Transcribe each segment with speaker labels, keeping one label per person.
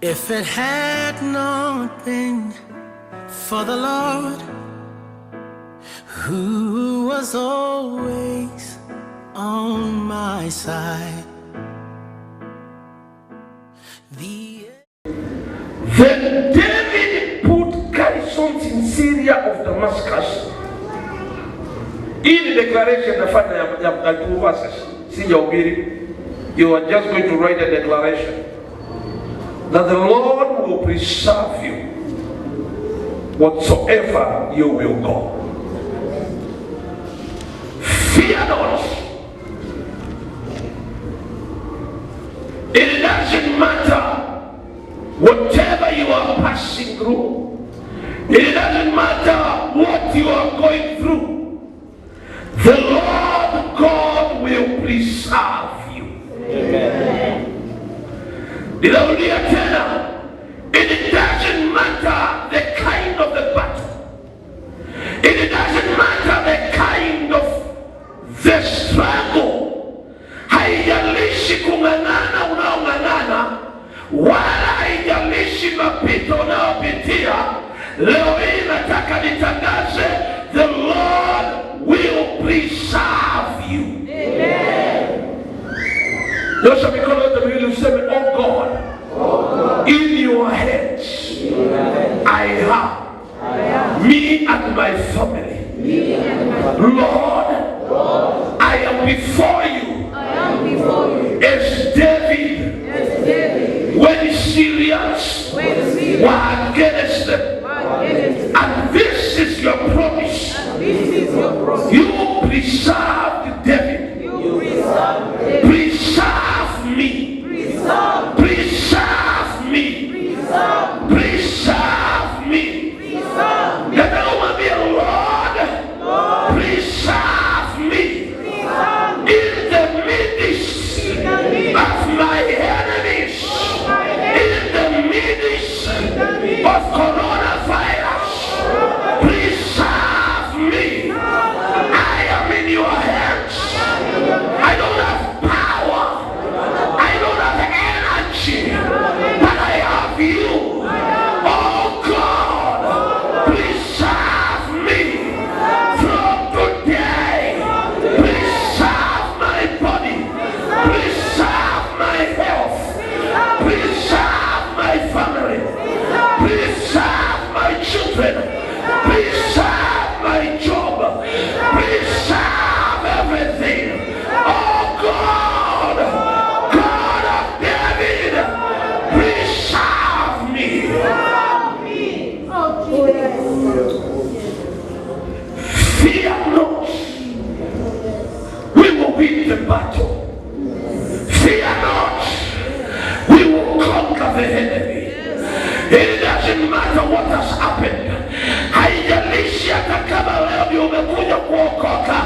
Speaker 1: If it had not been for the Lord, who was always on my side.
Speaker 2: Then David put garrisons in Syria of Damascus. In the declaration, the father of 2 verses, see your reading, you are just going to write a declaration that the Lord will preserve you whatsoever you will go. Fear not. It doesn't matter whatever you are passing through. It doesn't matter what you are going through. The Lord God will preserve you. Amen. It doesn't matter the kind of the battle. It doesn't matter the kind of the struggle. Haijalishi kung'ang'ana unaong'ang'ana, wala haijalishi mapito unayopitia. Leo hii nataka nitangaze, the Lord will preserve you. Amen. Nyosha mikono yote miwili useme, oh God, in your hands I have me and my family. Lord, I am before you as David when Syrians were against them. And this is your promise. You preserved David. Preserve me. Preserve me. Preserve me. Lord, preserve me in the midst of my enemies, in the midst of coronavirus. Preserve me. I am in your hands. I don't have power. I don't have energy, but I have you. Oh God, preserve me from today. Preserve my body. Preserve my health. Preserve my family. Preserve my children. Preserve my job. Preserve everything. Oh God, God of David, preserve me. Fear not. We will win the battle. Fear not. We will conquer the enemy. It doesn't matter what has happened. Haijalishi hata kama leo ndio umekuja kuokoka.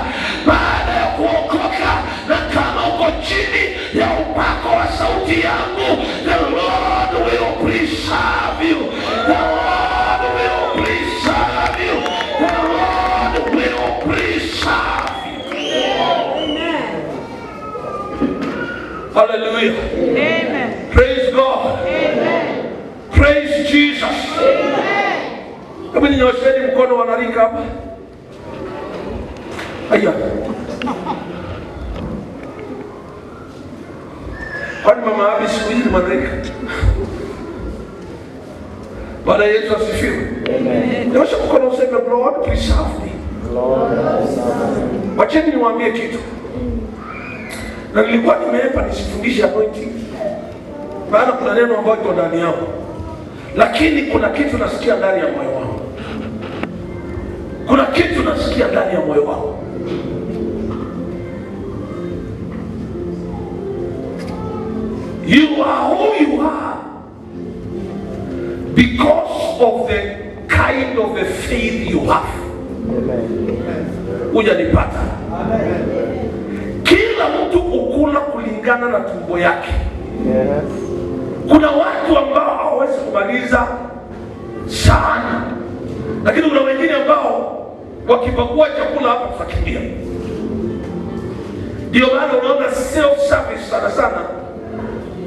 Speaker 2: Baada ya kuokoka na kama uko chini ya upako wa sauti yangu, the Lord will preserve you. The Lord will preserve you. The Lord will preserve you. Amen. Hallelujah. Amen. Praise God. Amen. Praise Jesus. Amen. Kama ninyosheni mkono wanarika hapa. Aya. Kwani mama Abi siku hizi wanarika? Bwana Yesu asifiwe. Amen. Nyosha mkono useme, Lord preserve me. Lord preserve me. Wacheni niwaambie kitu. Na nilikuwa nimeepa nisifundishe anointing. Maana kuna neno ambalo liko ndani yangu. Lakini kuna kitu nasikia ndani ya moyo wangu. Kuna kitu nasikia ndani ya moyo wangu. You are who you are because of the kind of the faith you have. Hujanipata? Kila mtu ukula kulingana na tumbo yake. Kuna watu ambao hawawezi kumaliza sana, lakini kuna wengine ambao wakipakua chakula hapa tutakimbia. Ndio maana unaona self service sana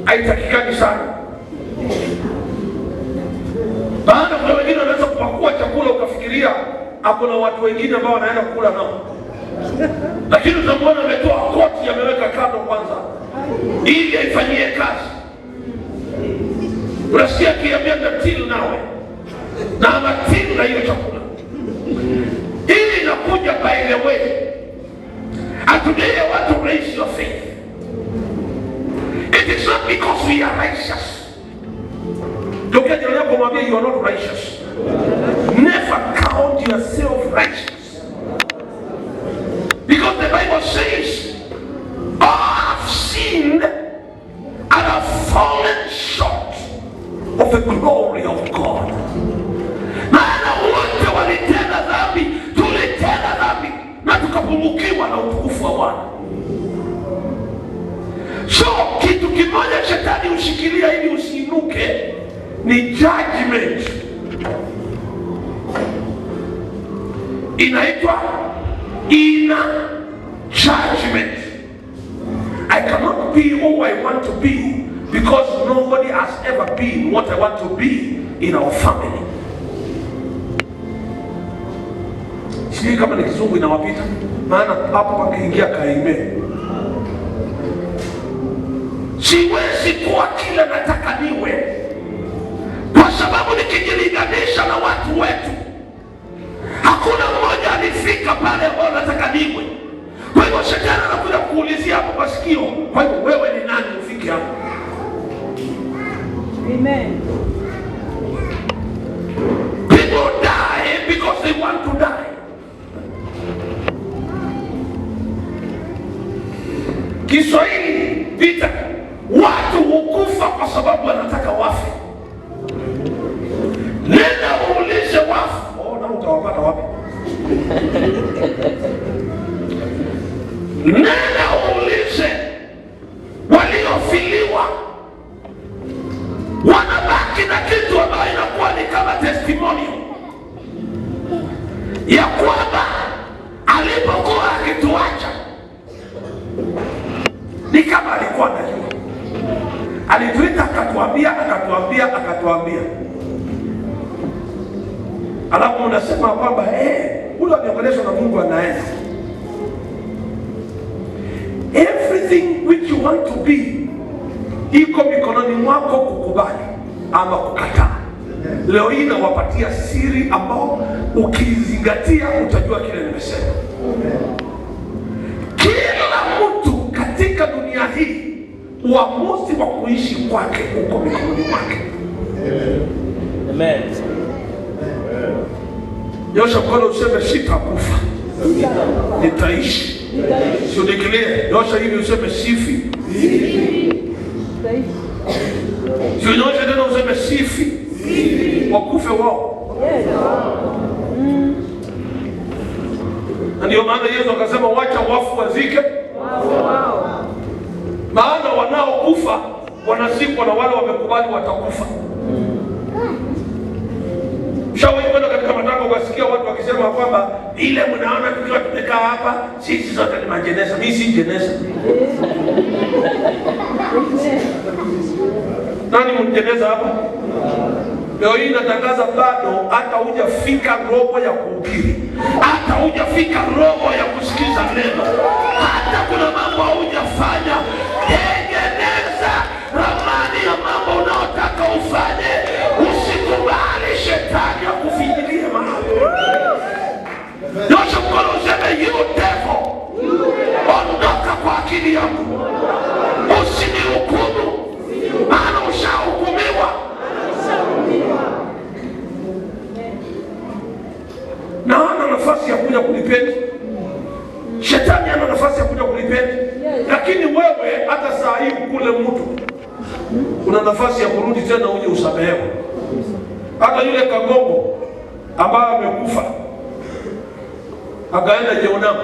Speaker 2: haitakikani sana. Maana kuna wengine wanaweza kupakua chakula ukafikiria hapo na watu wengine ambao wanaenda kula nao, lakini utamwona ametoa koti ameweka kando kwanza ili aifanyie kazi. Unasikia kiambia natil nawe na anatil na hiyo chakula. Hii inakuja by the way. Atulie watu raise your faith. It is not because we are righteous. Tokea jirani yako mwambie you are not righteous. Never count yourself righteous. Because the Bible says, all have sinned and have fallen short of the glory of God. Maana wote walitenda dhambi, tulitenda dhambi na tukapungukiwa na utukufu wa Bwana. So kitu kimoja shetani ushikilia ili usiinuke ni judgment. Inaitwa inner judgment. I cannot be who I want to be because nobody has ever been what I want to be in our family. Sijui kama ni kizungu inawapita, maana hapo pakiingia kaime. Siwezi kuwa kile nataka niwe, kwa sababu nikijilinganisha na watu wetu, hakuna mmoja alifika pale ambao nataka niwe. Kwa hivyo shetani anakuja kuulizia hapo kwa sikio, kwa hivyo wewe ni nani ufike hapo? Amen. People die because they want to die. Kiswahili vita, watu hukufa kwa sababu wanataka wafe. Nenda uulize wafu, na utawapata wapi? Nenda uulize waliofiliwa, wanabaki na kitu ambayo inakuwa ni kama testimonial ya kwamba alipokuwa akituacha ni kama alikuwa anajua. Alituita akatuambia. Alafu unasema kwamba ule ameongeleshwa na Mungu anaenda. Everything which you want to be iko mikononi mwako kukubali ama kukataa. Leo hii nawapatia siri ambao ukizingatia utajua kile nimesema. Kila mtu katika dunia hii uamuzi wa kuishi kwake uko mikononi mwake. Amen. Nyosha mkono useme sitakufa, nitaishi. Sio declare. Nyosha hivi useme sifi. Sio nyosha tena useme sifi. Wakufe wao. Ndio maana Yesu akasema wacha wafu wazike. Maana wanaokufa wanazikwa na wale wamekubali watakufa. Shauri kwenda katika matanga ukasikia watu wakisema kwamba ile mnaona tukiwa tumekaa hapa sisi zote ni majeneza. Mimi si jeneza. Nani mjeneza hapa? Leo hii natangaza bado hata hujafika robo ya kuhubiri, hata hujafika robo ya kusikiza neno, hata kuna mambo hujafanya. Tengeneza ramani ya mambo unaotaka ufanye. Usikubali shetani akufinyilie mahali. Nyosha mkono useme you devil, ondoka kwa akili yangu, usinihukumu maana ushahukumiwa. Na hana nafasi ya kuja kulipenda. Shetani hana nafasi ya kuja kulipenda. Lakini wewe hata saa hii ukule mtu, una nafasi ya kurudi tena uje usamehewe. Hata yule Kagongo ambaye amekufa akaenda jehanamu.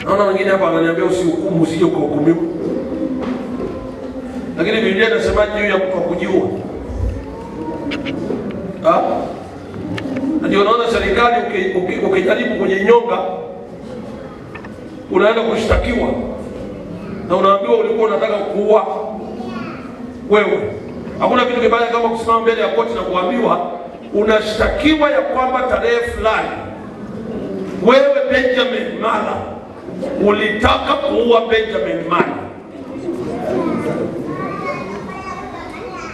Speaker 2: Naona wengine hapa wananiambia usihukumu usije kuhukumiwa. Lakini Biblia inasema juu ya mtu kujiua. Ndio unaona serikali ukijaribu kwenye nyonga unaenda kushtakiwa na unaambiwa ulikuwa unataka kuua wewe. Hakuna kitu kibaya kama kusimama mbele ya koti na kuambiwa unashtakiwa ya kwamba tarehe fulani wewe Benjamin Mala ulitaka kuua Benjamin Mala.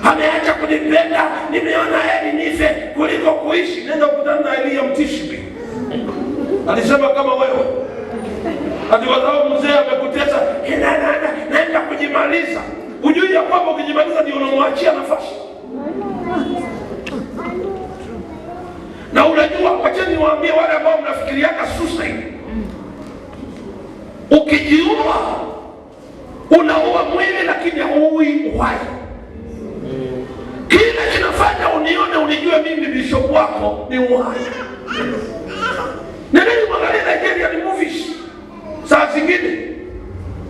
Speaker 2: Ameacha kunipenda, nimeona heri nife kuliko kuishi. Nenda kukutana na Elia Mtishbi. Alisema kama wewe. Ati wadau mzee amekutesa, naenda kujimaliza. Ujui ya kwamba ukijimaliza ndio unamwachia nafasi. Na unajua, wacha niwaambie wale ambao mnafikiriaka suicide. Ukijiua, unaua mwili lakini hauui uhai. Kile kinafanya unione unijue mimi bishop wako ni uhai. Nendeni mwangalie Nigerian movies. Saa zingine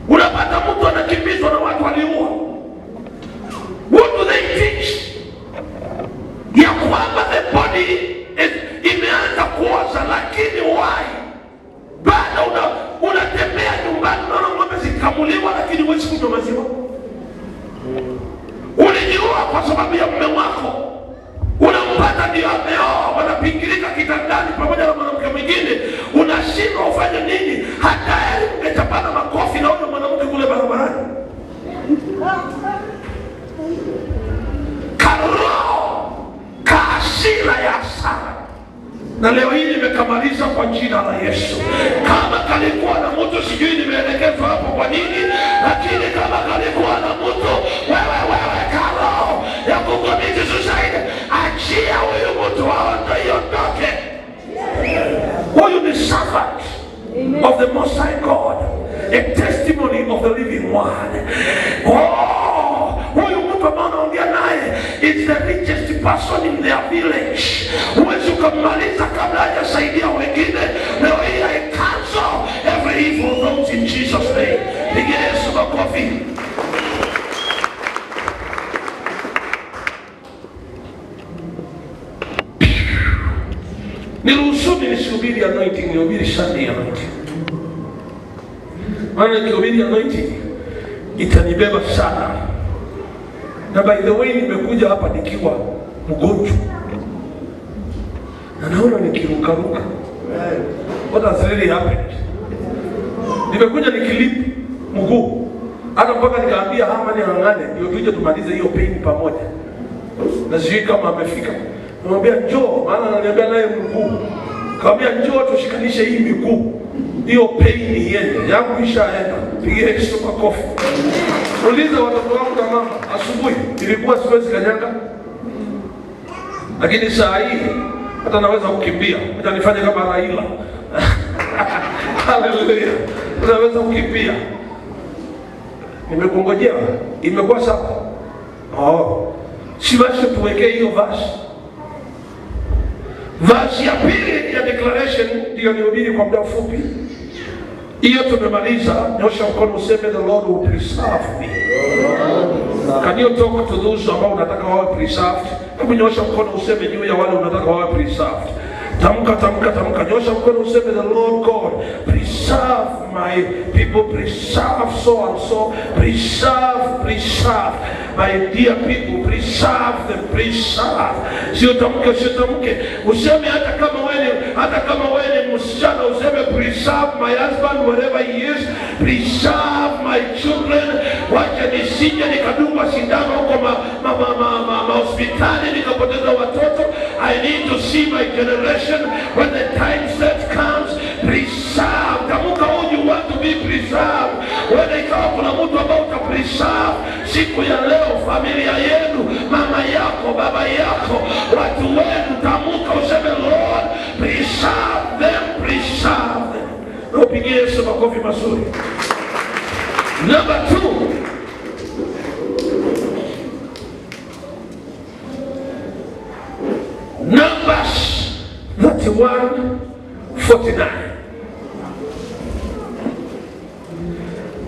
Speaker 2: unapata mtu anakimbizwa na watu waliua. What do they teach? Ya kwamba the body imeanza kuoza lakini uhai bado unatembea nyumbani, unaona ng'ombe zikamuliwa lakini huwezi kunywa maziwa. Ulijiua kwa sababu ya mume wako, unampata ndio ameoa, wanapingilika kitandani pamoja na mwanamke mwingine, unashindwa ufanye nini? Hata ungechapana makofi na huyo mwanamke kule barabarani. Karoho kaasira ya hasara. Na leo hii nimekamaliza kwa jina la Yesu. Kama kalikuwa na mtu, sijui nimeelekezwa hapo kwa nini, lakini kama kalikuwa na mtu, wewe karoho ya kukomiti suicide, achia huyu mtu aondoke, iondoke. Huyu ni servant of the Most High God, a testimony of the living word. Huyu mtu ambao anaongea naye is the richest person in their village. Huwezi ukamaliza kabla hajasaidia wengine. Leo hii I cancel every evil thought in Jesus name. Pigia Yesu makofi. Niruhusuni nisihubiri anointing, nihubiri Sunday anointing. Maana nikihubiri anointing itanibeba sana. Na by the way, nimekuja hapa nikiwa mgonjwa na naona nikirukaruka. What has really happened? Nimekuja nikilipi mguu, hata mpaka nikaambia Hamani ang'ane ndio tuje tumalize hiyo pain pamoja. Na sijui kama amefika. Namwambia njoo, maana ananiambia naye mguu. Kaambia njoo tushikanishe hii miguu, hiyo pain iende. Yangu ishaenda. Pigie Yesu makofi. Uliza watoto wangu na mama, asubuhi ilikuwa siwezi kanyanga, lakini saa hii hata naweza kukimbia. Hata nifanye kama Raila. Haleluya. Naweza kukimbia. Nimekungojea. Imekuwa sawa. Siwezi tuwekee hiyo verse ya pili ya declaration ndio nihubiri kwa muda mfupi. Hiyo tumemaliza. Nyosha mkono useme the Lord will preserve me. Can you talk to those ambao unataka wawe preserved? Hebu nyosha mkono useme juu ya wale unataka wawe preserved. Tamka. Nyosha mkono useme the Lord God preserve my people, preserve so and so, preserve my dear people, preserve them, preserve. Sio tamke. Useme hata kama wewe ni msichana, useme preserve my husband wherever he is, preserve my children. Wacha nisije nikadungwa sindano huko hospitali nikapoteza watoto. I need to see my generation when the time set comes. Preserve. Tamuka you want to be preserved. Wewe ikawa kuna mtu ambao utapreserve siku ya leo, familia yenu, mama yako, baba yako, watu wenu. Tamuka useme Lord preserve them. Upigie Yesu makofi mazuri. Number 2. Numbers 31:49.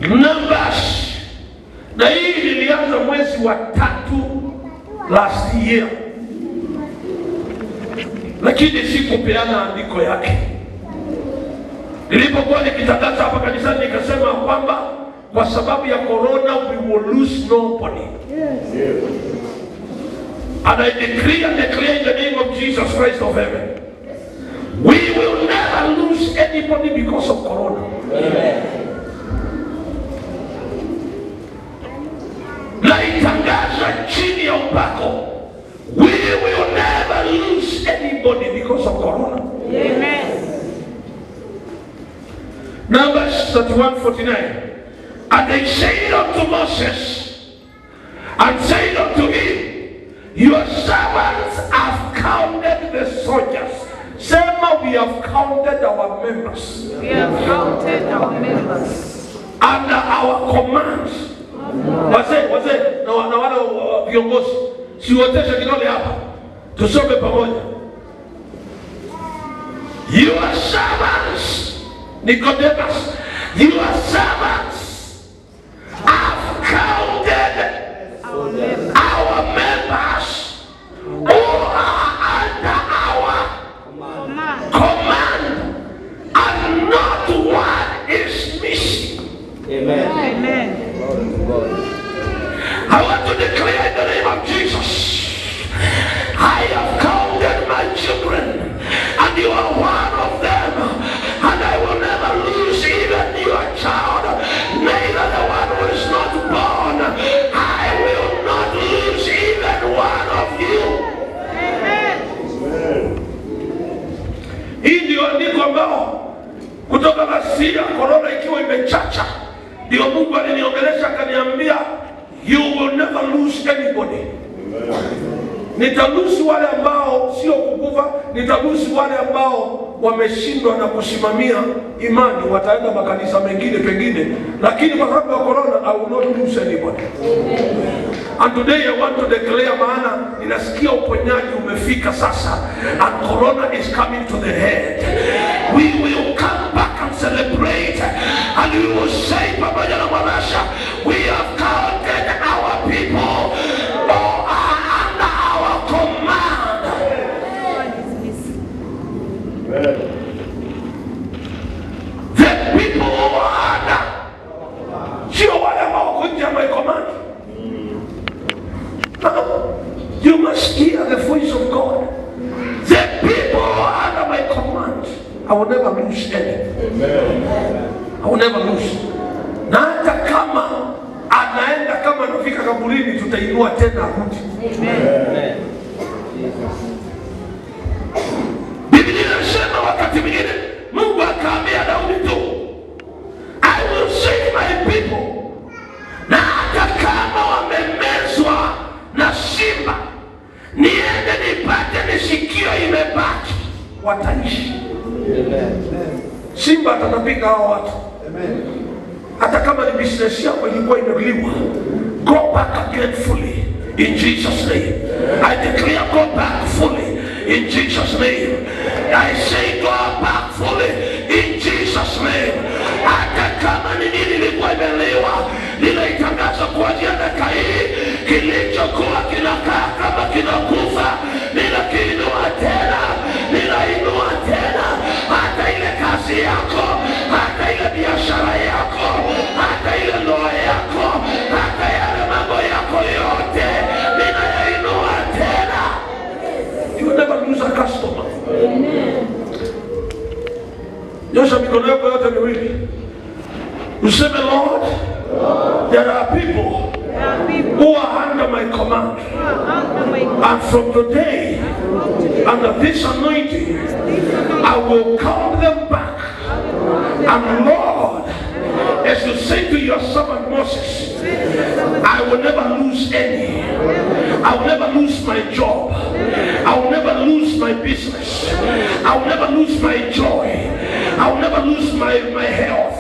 Speaker 2: Numbers. Na hii nilianza mwezi wa 3 last year, lakini sikupeana andiko yake. Nilipokuwa nikitangaza hapa kanisani nikasema kwamba kwa sababu ya corona we will lose nobody. And I decree and declare in the name of Jesus Christ of heaven, we will never lose anybody because of corona. Amen. Naitangaza chini ya upako, we will never lose anybody because of corona. Amen. Numbers 31:49. And they said unto Moses, and said unto him, your servants have counted the soldiers. Sema, we have counted our members.
Speaker 3: We have counted our members.
Speaker 2: Under our commands. Wazee na wale viongozi, siwoteshe kidole hapa. Tusome pamoja. Your servants, Nicodemus, your servants have counted our members who are under our command, and not one is missing. Amen.
Speaker 3: Amen.
Speaker 2: I want to declare in the name of Jesus, I have counted my children, and you are one of them, and I will never lose even your child, neither the one who is not born. I will not lose even one of you.
Speaker 3: Amen.
Speaker 2: Hii ndio andiko ambao kutoka Asia, korona ikiwa imechacha, ndio Mungu aliniongelesha akaniambia, you will never lose anybody. Nitalusi wale ambao sio kukufa, nitalusi wale ambao wameshindwa na kusimamia imani, wataenda makanisa mengine pengine, lakini kwa sababu ya corona, I will not lose anybody. And today I want to declare, maana ninasikia uponyaji umefika sasa, and corona is coming to the head. We will come back and celebrate, and we will say pamoja na Mwanasha, we have counted our people who are under our command. The people who are under, sio wale ambao kunja my command. You must hear the voice of God. The people who are under my command, I will never lose any. I will never lose. Na hata kama anaenda, kama anafika kaburini, tutainua tena arudi. Amen. Biblia inasema wakati mwingine Mungu akaambia Daudi tu, I will save my people. Na hata kama wamemezwa na simba, niende nipate nisikio imebaki, wataishi. Simba atatapika hao watu. Hata kama ni business yako ilikuwa imeliwa, go back again fully in Jesus name. I declare, go back fully in Jesus name. I say go back fully in Jesus name. Hata kama ni nini ilikuwa imeliwa, ninaitangaza kuanzia dakika hii, kilichokuwa kinakaa kama kinakufa, ninakiinua tena, ninainua tena. Hata ile kazi yako, hata ile biashara yako, hata ile ndoa yako, hata yale mambo yako yote, ninayainua tena. You never lose a customer. Nyosha mikono yako yote miwili. Useme, Lord, there are people who are under my command. And from today, under this anointing, I will count them back. And Lord, as you say to your servant Moses, I will never lose any. I will never lose my job. I will never lose my business. I will never lose my joy. I will never lose my health.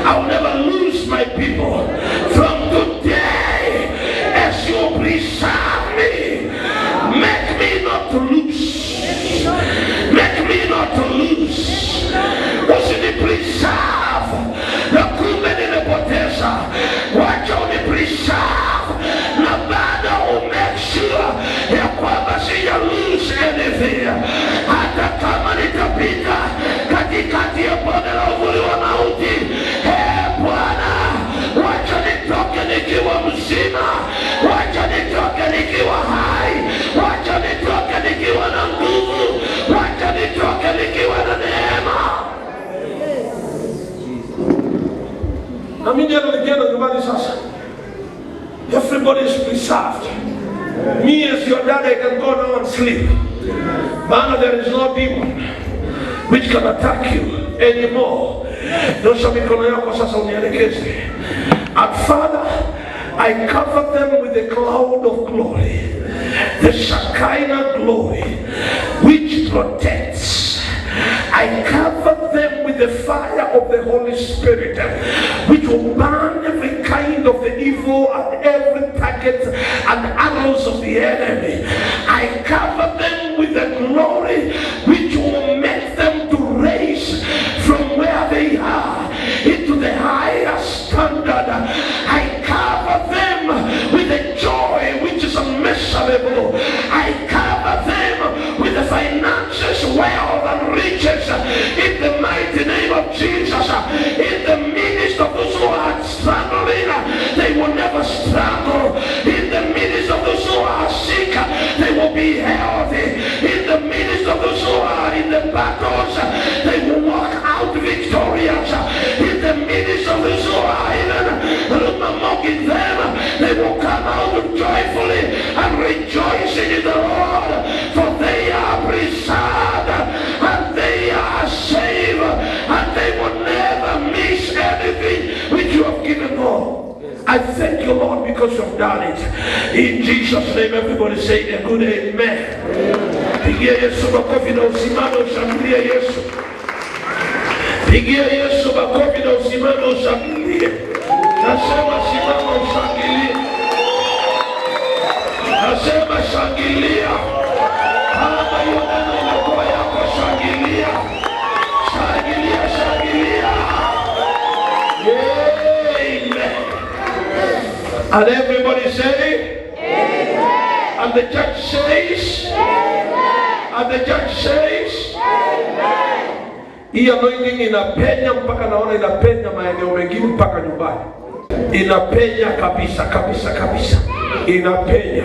Speaker 2: I will never lose my people. From today, as you preserve me, make me not to lose. Make me not to lose. Usinipreserve na kumbe nimepoteza. Wacha unipreserve na baada umake sure ya kwamba sija lose anything. Hata kama nitapita katikati ya bonde la uvuli wa mauti, Bwana, wacha nitoke everybody is preserved. Me as your dad, I can go now and sleep. Man, there is no demon which can attack you anymore. Nyosha mikono yako sasa unielekeze. And Father, I cover them with the cloud of glory, the Shekinah glory, which protects. I cover them with the fire of the Holy Spirit, which will burn every kind of the evil and every target and arrows of the enemy. I cover them with the glory which will make them to raise from where they are into the higher standard. I cover them with the joy which is unmeasurable. I cover them with the finances, wealth and riches in the mighty name of Jesus. In the midst of those who are struggling, they will never struggle. In the midst of those who are sick, they will be healthy. In the midst of those who are in the battles, they will walk out victorious. In the midst of those who are even mocking them, they will come out joyfully and rejoicing in the Lord, for they are preserved and they are saved, and they will never miss anything which you have given them. I thank you, Lord, because you have done it. In Jesus' name, everybody say a good amen. Pigia Yesu makofi na usimame ushangilie Yesu. Pigia Yesu makofi na usimame ushangilie. Nasema simama ushangilie. Nasema shangilia. Kama hiyo neno inakuwa yako, shangilia. Shangilia, shangilia. Amen. And everybody say amen. And the church says amen. And the church says amen. Hii anointing inapenya mpaka naona inapenya maeneo mengine mpaka nyumbani. Inapenya kabisa kabisa kabisa. Inapenya.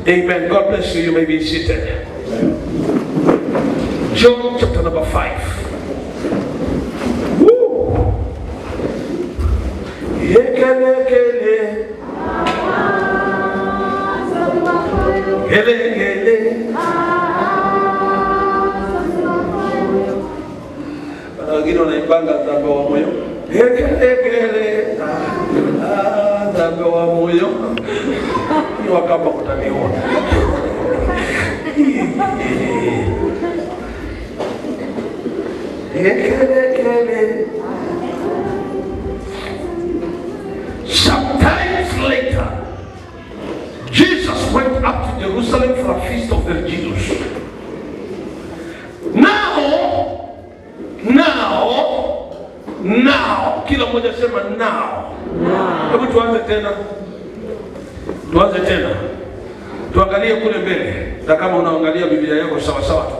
Speaker 2: Amen. God bless you. You may be seated. John chapter number 5. Woo. Kele kele. Kele kele. Wengine wanaibanga dhambi wa moyo. Kele kele. Dhambi wa moyo. Ni wakamba kutaniwa. Sometimes later, Jesus went up to Jerusalem for a feast of the Jews. Now, kila mmoja sema now. Hebu tuanze tena. Tuangalie kule mbele. Na kama unaangalia Biblia yako sawa sawa.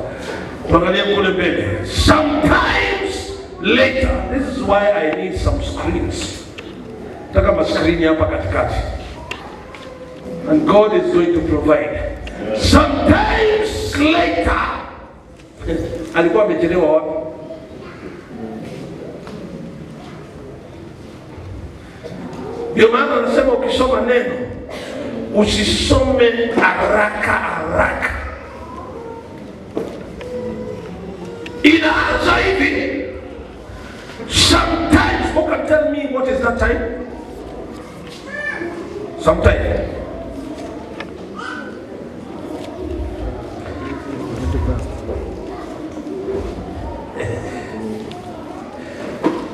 Speaker 2: Tuangalie kule mbele. Sometimes later. This is why I need some screens. Taka maskrini hapa katikati. And God is going to provide. Sometimes later. Alikuwa amechelewa wapi? Ndio maana anasema ukisoma neno usisome haraka. Inaanza hivi. Sometimes, who can tell me what is that time? Sometime.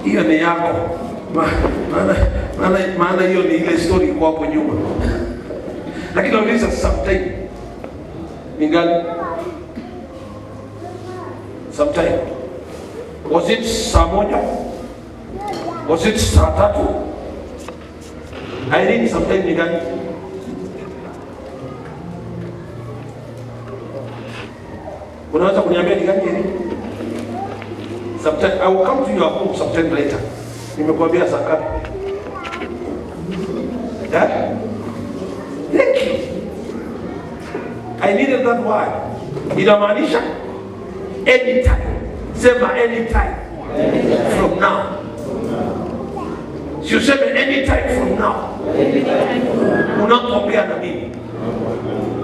Speaker 2: Hiyo ni yako. Maana hiyo ni ile story kwa hapo nyuma. Lakini nauliza sometime. Ningali? Sometime. Was it saa moja? Was it saa tatu? I read sometime ni gani? Unaweza kuniambia ni gani hili? Sometime I will come to your home sometime later. Nimekuambia saa ngapi? Thank you. I needed that word. Inamaanisha anytime. Sema anytime. From now. You say anytime from now. unapoongea na mimi.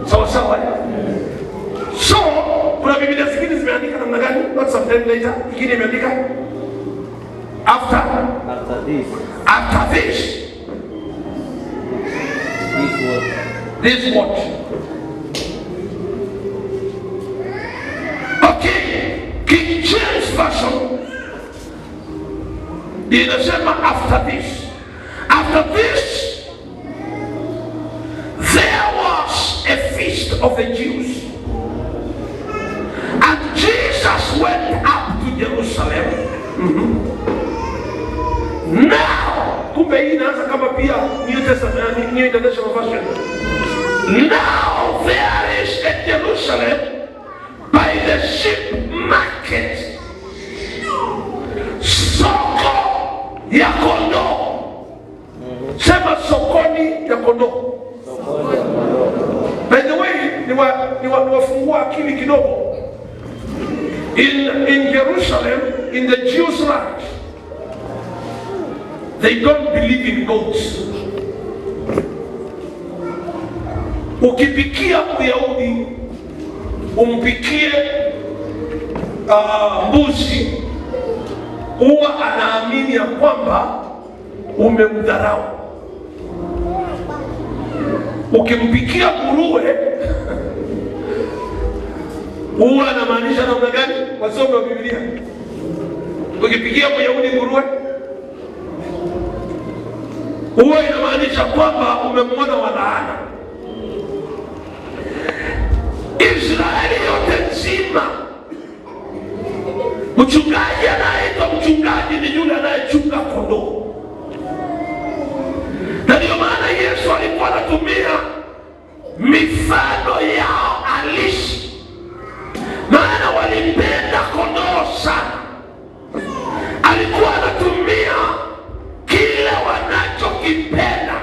Speaker 2: Sawa sawa. So kuna Biblia zingine zimeandika namna gani? Not some time later. Ingine imeandika after this. This what? Okay. King James Version inasema after this. After this there was a feast of the Jews, and Jesus went up to Jerusalem. Now, kumbe hii inaanza kama pia New Testament, New International Version. Now there is a Jerusalem by the sheep market, soko ya kondoo. Sema sokoni ya kondoo. By the way, niwafungua akili kidogo. In Jerusalem, in the Jews' land, they don't believe in goats. Ukipikia Myahudi, umpikie mbuzi, huwa anaamini ya kwamba umemdharau. Ukimpikia nguruwe, huwa anamaanisha namna gani? Wasome wa Biblia. Ukipikia Myahudi nguruwe, huwa inamaanisha kwamba umemwona wa laana. Israeli yote nzima, mchungaji anaitwa mchungaji ni yule anayechunga kondoo. Na ndio maana Yesu alikuwa anatumia mifano yao halisi, maana walipenda kondoo sana. Alikuwa anatumia kile wanachokipenda.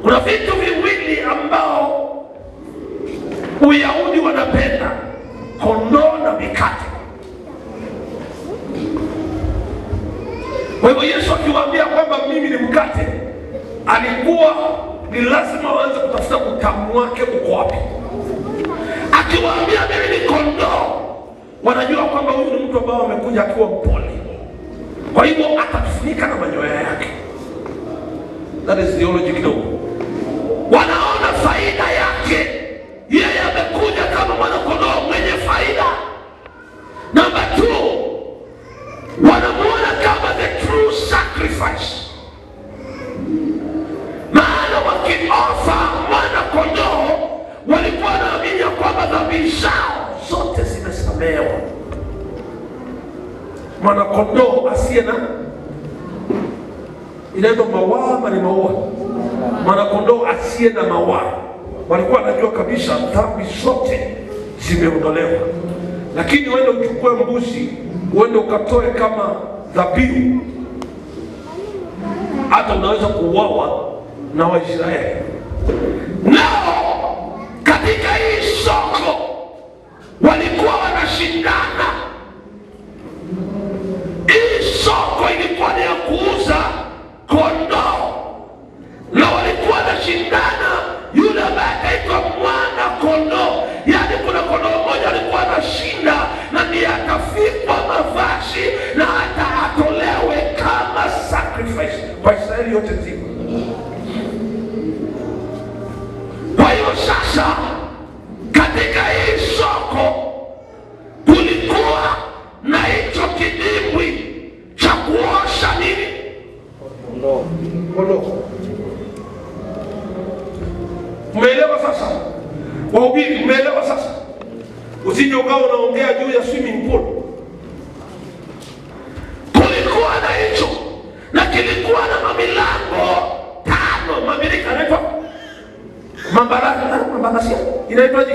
Speaker 2: Kuna vitu viwili ambao Uyahudi wanapenda: kondoo na mikate. Kwa hivyo Yesu akiwaambia kwamba mimi ni mkate, alikuwa ni lazima waanze kutafuta utamu wake uko wapi. Akiwaambia mimi ni kondoo, wanajua kwamba huyu ni mtu ambaye amekuja akiwa mpole, kwa hivyo atatufunika na manyoya yake. That is theology kidogo. Wanaona faida yake, yeye amekuja kama mwana kondoo mwenye faida. Number 2, wanamuona kama the true sacrifice, maana wakiofa mwana kondoo walikuwa wanaamini kwamba dhambi zao zote zimesamehewa. Mwana kondoo asiye na inaitwa mawaa, ni maua. Mwana kondoo asiye na mawaa, walikuwa wanajua kabisa dhambi zote zimeondolewa. Lakini uende uchukue mbuzi, uende ukatoe kama dhabihu, hata unaweza kuuawa na Waisraeli. Nao katika hii soko walikuwa wanashindana. Hii soko ilikuwa ni ya kuuza kondoo, na walikuwa wanashindana yule ambaye ataitwa mwana kondoo. Yaani kuna kondoo mmoja alikuwa anashinda, na ndiye atafikwa mavazi na hata atolewe kama sacrifice kwa Israeli yote nzima. Kwa hiyo sasa katika hii soko kulikuwa na hicho kidimbwi cha kuosha nini? Kondoo. Umeelewa sasa? Wahubiri, umeelewa sasa? Usije ukawa unaongea juu ya swimming pool. Kulikuwa na hicho, na kilikuwa na mamilango 5. Mamilika anaitwa mabarasia. Inaitwaje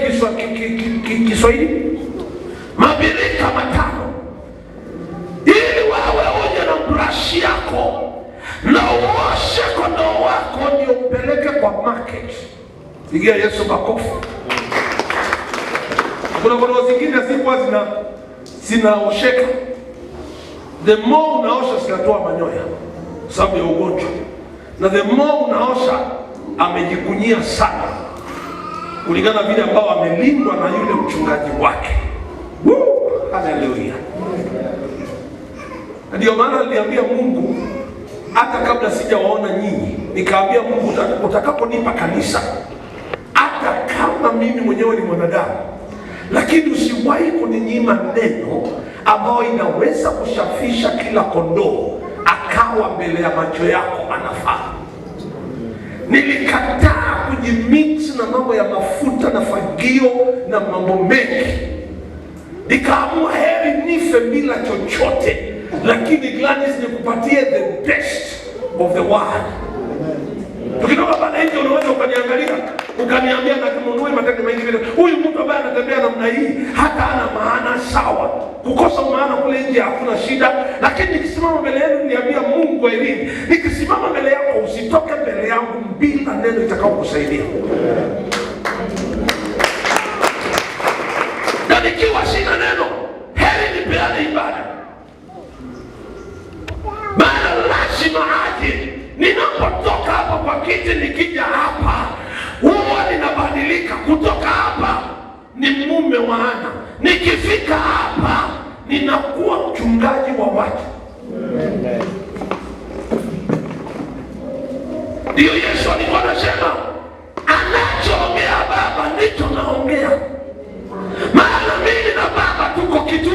Speaker 2: Kiswahili? Mamilika 5. Ili wawe uje na brush yako na uoshe kondoo wako, ndio upeleke kwa market. Pigia Yesu makofi. Kuna kondoo zingine zilikuwa zinaosheka. The more unaosha zinatoa manyoya sababu ya ugonjwa, na the more unaosha amejikunyia sana kulingana vile ambao amelindwa na yule mchungaji wake. Haleluya! Ndio maana niliambia Mungu hata kabla sijawaona nyinyi, nikaambia Mungu, utakaponipa kanisa, hata kama mimi mwenyewe ni mwanadamu, lakini usiwahi kuninyima neno ambao inaweza kushafisha kila kondoo akawa mbele ya macho yako anafaa. Nilikataa kujimix na mambo ya mafuta na fagio na mambo mengi. Nikaamua heri nife bila chochote, lakini Gladys nikupatie the best of the world. Tukitoka pale nje unaweza ukaniangalia ukaniambia na kununue matendo mengi vile. Huyu mtu ambaye anatembea namna hii hata ana maana sawa. Kukosa maana kule nje hakuna shida, lakini nikisimama mbele yenu niambia Mungu elimu. Nikisimama mbele yako usitoke mbele yangu bila neno itakao kusaidia. Na nikiwa sina neno, heri nipeane ibada. Maana lazima aje. Ninapotoka hapa kwa kiti nikija hapa, huwa ninabadilika. Kutoka hapa ni mume wa Ana, nikifika hapa ninakuwa mchungaji wa watu. Ndio Yesu alikuwa anasema, anachoongea Baba ndicho naongea. Maana mimi na Baba tuko kitu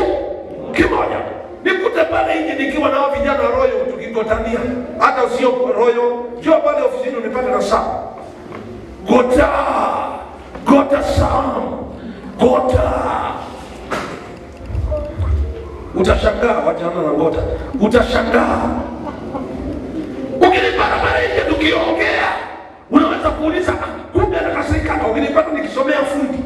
Speaker 2: kimoja. Nikute pale nje nikiwa na vijana royo tukikotania, hata usio royo, njoo pale ofisini unipate na saa. Gota Sam. Utashangaa wajana na Gota. Utashangaa. Ukinipata pale nje tukiongea, unaweza kuuliza kumbe anakasirika. Ukinipata nikisomea fundi,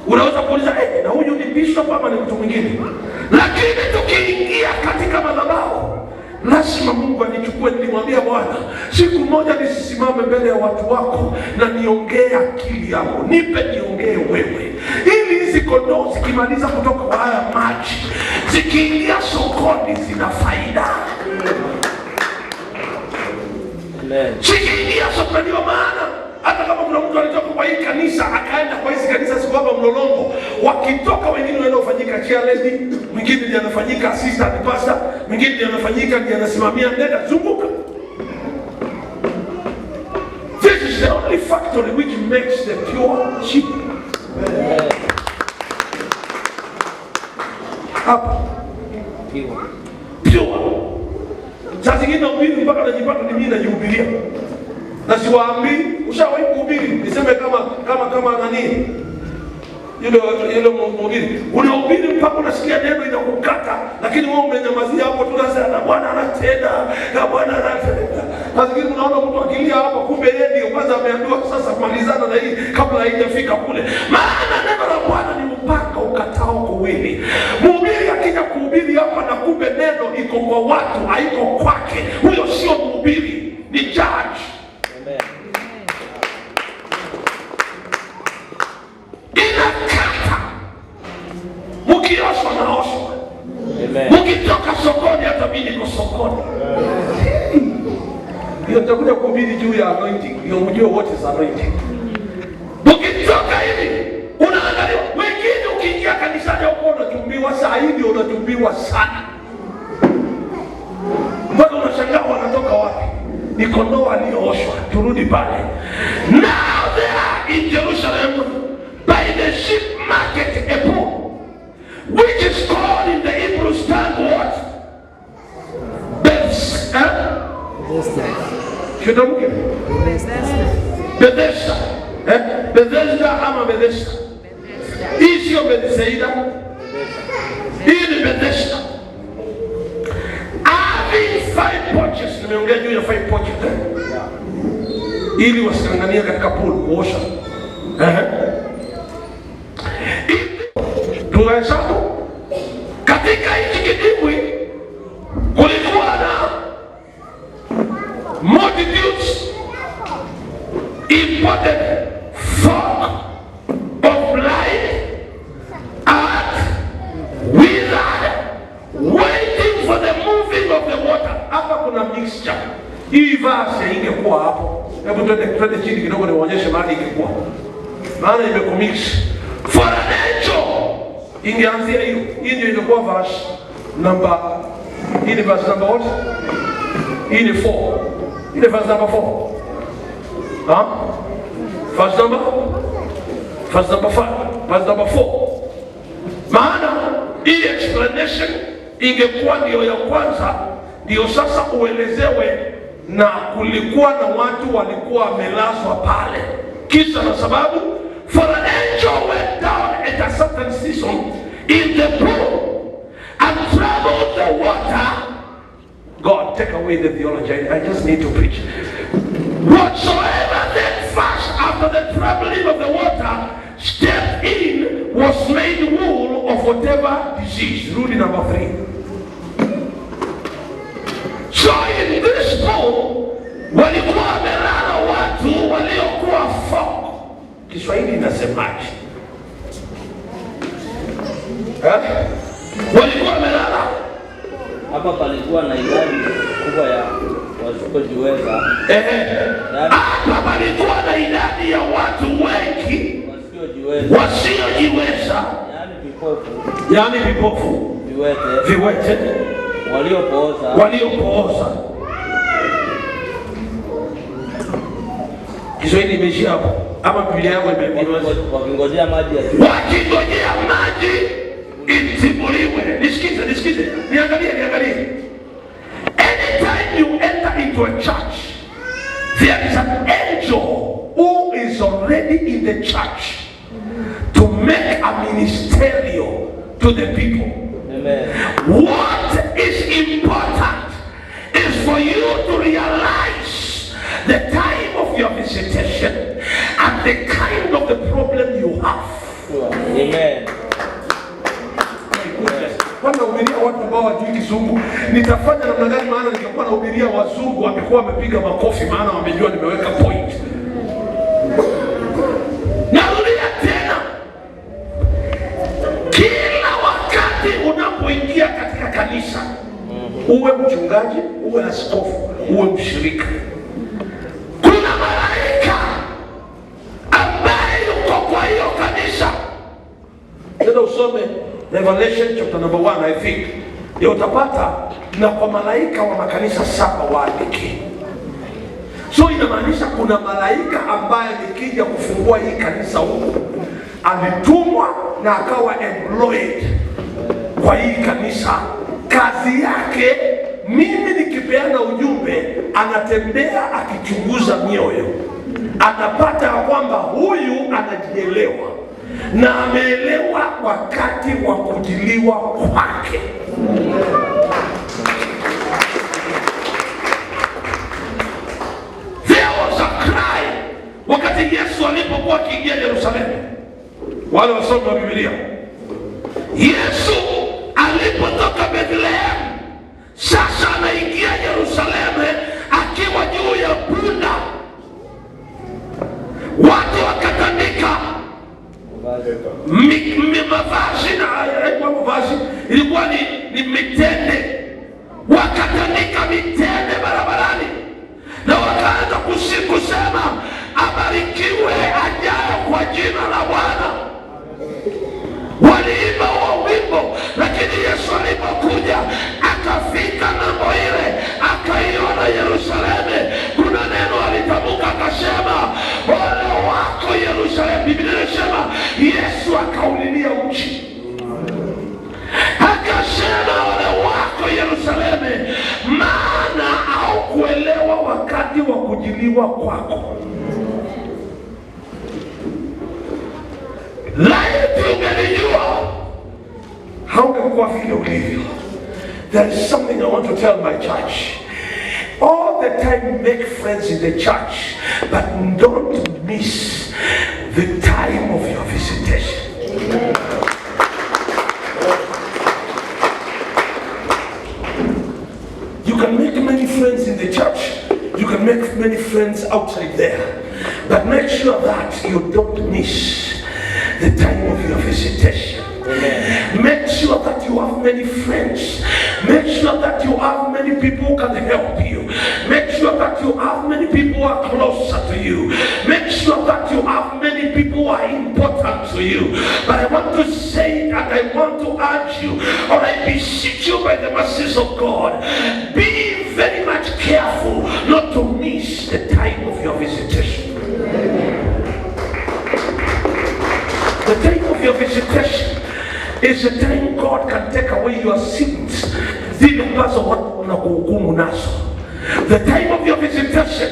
Speaker 2: unaweza kuuliza na huyu ni bishop ama ni mtu mwingine. Lakini tukiingia katika madhabahu, lazima Mungu anichukue. Nilimwambia Bwana, siku moja nisisimame mbele ya watu wako na niongee akili yako. Nipe niongee wewe, ili hizi kondoo zikimaliza kutoka kwa haya maji, zikiingia sokoni zina faida. Zikiingia sokoni, ndio maana hata kama kuna mtu alitoka kwa hii kanisa akaenda kwa hizi kanisa siku hapa Mlolongo, wakitoka wengine wanaofanyika chairlady, mwingine ndiye anafanyika assistant pastor, mwingine ndiye anafanyika ndiye anasimamia, nenda zunguka. This is the only factory which makes the pure sheep. Hapa pure. Sasa zingine ubiri mpaka najipata ni mimi najihubiria. Na siwaambii, ushawahi kuhubiri, niseme kama nani yule mhubiri, unahubiri mpaka unasikia neno inakukata, lakini wewe umenyamazia hapo tu, unasema na Bwana anatenda, na Bwana anatenda. Na zingine unaona mtu akilia hapa, kumbe yeye ndio kwanza ameambiwa sasa kumalizana na hii kabla haijafika kule. Maana neno la Bwana ni mpaka ukatao kuwili. Mhubiri akija kuhubiri hapa na kumbe neno iko kwa watu, haiko kwake, huyo sio mhubiri, ni judge. Inakata. Mukioshwa na oshwa. Mukitoka sokoni hata mimi niko sokoni. Hiyo takuja kuhubiri juu ya anointing. Hiyo mjue what is anointing. Mukitoka hivi unaangalia wengine, ukiingia kanisani huko unatumbiwa saa hivi, unatumbiwa sana. Mpaka unashangaa wanatoka wapi? Ni kondoo aliyooshwa. Turudi pale. Now they are in Jerusalem by the sheep market, a pool, which is called in the Hebrew stand what? Bethesda. Bethesda ama Bethesda. Hii sio Bethsaida. Hii ni Bethesda. Having 5 porches. Nimeongea juu ya 5 porches. Ili wasikangania katika pool kuosha. Tunahesabu katika hichi kidimbwi kulikuwa na multitudes imported folk of life and withered, waiting for the moving of the water. Hapa kuna mixture. hii verse ingekuwa hapo. Hebu twende chini kidogo niwaonyeshe mahali ingekuwa. Maana imekomix. For an angel ingeanzia hiyo. Hii ndio ingekuwa verse number. Hii ni verse number what? Hii ni 4. Hii ni verse number 4. Verse number 5. Verse number 4. Maana hii explanation ingekuwa ndio ya kwanza, ndio sasa uelezewe na kulikuwa na watu walikuwa wamelazwa pale. Kisa na sababu, for an angel went down at a certain season in the pool and troubled the water. God, take away the theology. I just need to preach. Whatsoever then first after the troubling of the water stepped in was made wool of whatever disease. Rule number 3. So in this pool, walikuwa wamelala watu waliokuwa folk. Kiswahili inasemaje? Walikuwa wamelala.
Speaker 4: Hapa palikuwa na idadi kubwa ya wasiojiweza.
Speaker 2: Hapa palikuwa na idadi ya watu wengi wasiojiweza. Yaani vipofu. Viwete. Waliopooza. Kiswahili imeishia hapo. Ama Biblia yako imemaliza.
Speaker 4: Wakingojea maji
Speaker 2: itibuliwe. Nisikize. Niangalie. Anytime you enter into a church, there is an angel who is already in the church to make a ministerial to the people.
Speaker 4: Amen.
Speaker 2: What is important is for you to realize the time of your visitation and the kind of the problem you have.
Speaker 4: Amen.
Speaker 2: Nahubiria watu ambao wajui Kizungu, nitafanya namna gani? Maana ningekuwa nahubiria wazungu wangekuwa wamepiga makofi, maana wamejua nimeweka point. Narudia tena, kila wakati unapoingia katika kanisa, uwe mchungaji, uwe askofu, uwe mshirika, kuna malaika ambaye yuko kwa hiyo kanisa. Nenda usome Revelation chapter number 1, I think. Ndio utapata na kwa malaika wa makanisa 7 waandike. So inamaanisha kuna malaika ambaye nikija kufungua hii kanisa huko, alitumwa na akawa employed kwa hii kanisa. Kazi yake, mimi nikipeana ujumbe, anatembea akichunguza mioyo. Anapata kwamba huyu anajielewa na ameelewa wakati wa kujiliwa kwake. There was a cry wakati Yesu alipokuwa akiingia Yerusalemu. Wale wasomi wa Biblia, Yesu alipotoka Bethlehem, sasa anaingia Yerusalemu akiwa juu ya punda. Watu wakatandika mavazi na mavazi ilikuwa ni mitende. Wakatandika mitende barabarani na wakaanza kusema, abarikiwe ajaye kwa jina la Bwana. Waliimba huo wimbo, lakini Yesu alipokuja akafika ng'ambo ile, akaiona Yerusalemu, kuna neno alitamka akasema, ole wako Yerusalemu. Biblia inasema Yesu akaulilia uchi, akasema, ole wako Yerusalemu, maana haukuelewa wakati wa kujiliwa kwako. Laiti ungelijua, haungekuwa vile ulivyo. There is something I want to tell my church. All the time make friends in the church, but don't miss the time of your visitation. You can make many friends in the church. You can make many friends outside there. But make sure that you don't miss the time of your visitation. Amen. Make sure that you have many friends. Make sure that you have many people who can help you. Make sure that many people are closer to you. Make sure that you have many people who are important to you. But I want to say and I want to urge you, or I beseech you by the mercies of God, be very much careful not to miss the time of your visitation. The time of your visitation is the time God can take away your sins, zile ambazo watu wanakuhukumu nazo. The time of your visitation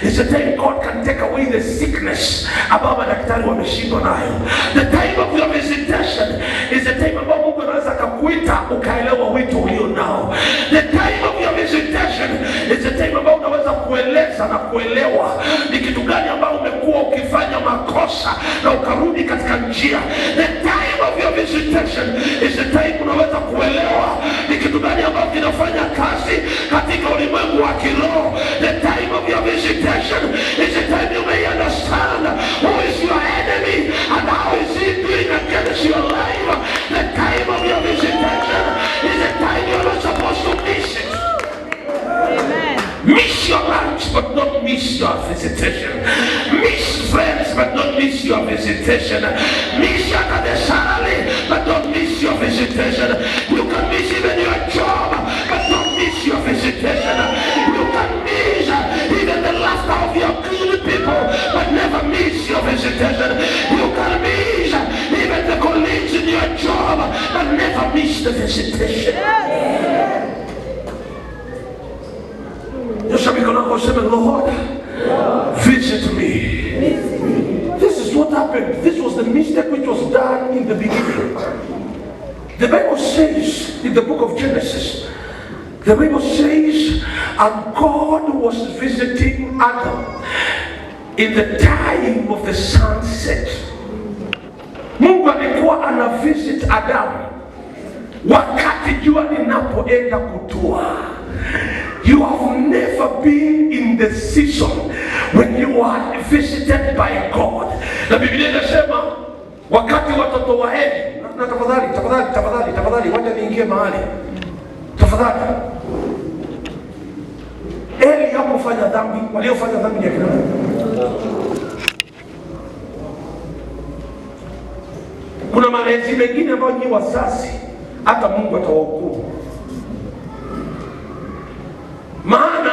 Speaker 2: is the time God can take away the sickness ambao madaktari wameshindwa nayo. The time of your visitation is the time ambao Mungu anaweza akakuita ukaelewa wito ulio nao. The time of your visitation is the time ambao unaweza kueleza na kuelewa ni kitu gani ambao umekuwa ukifanya makosa na ukarudi katika njia. The time of your visitation is the time unaweza kuelewa ni kitu gani ambao kinafanya kazi katika ulimwengu wa kiroho. The time of your visitation is the time you may understand who is your enemy and how is he doing against your life. The time of your visitation is the time you're not supposed to miss it.
Speaker 3: Amen.
Speaker 2: Miss your lunch but not miss your visitation. Miss friends but not miss your visitation. Miss your salary but don't miss your visitation. You can miss even your job but don't miss your visitation. You can miss even the laughter of your good people but never miss your visitation. You can miss even the colleagues in your job but never miss the visitation. Just because I was saying, Lord, visit me. This is what happened. This was the mistake which was done in the beginning. The Bible says in the book of Genesis, the Bible says, and God was visiting Adam in the time of the sunset. Mungu alikuwa ana visit Adam wakati jua linapoenda kutua. You have never been in the season when you are visited by God. Na Biblia inasema wakati watoto wa Eli, na tafadhali wacha niingie mahali. Tafadhali. Eli hakufanya dhambi, waliofanya dhambi ni akina nani? Kuna malezi mengine ambayo ni wazazi hata Mungu atawahukumu. Maana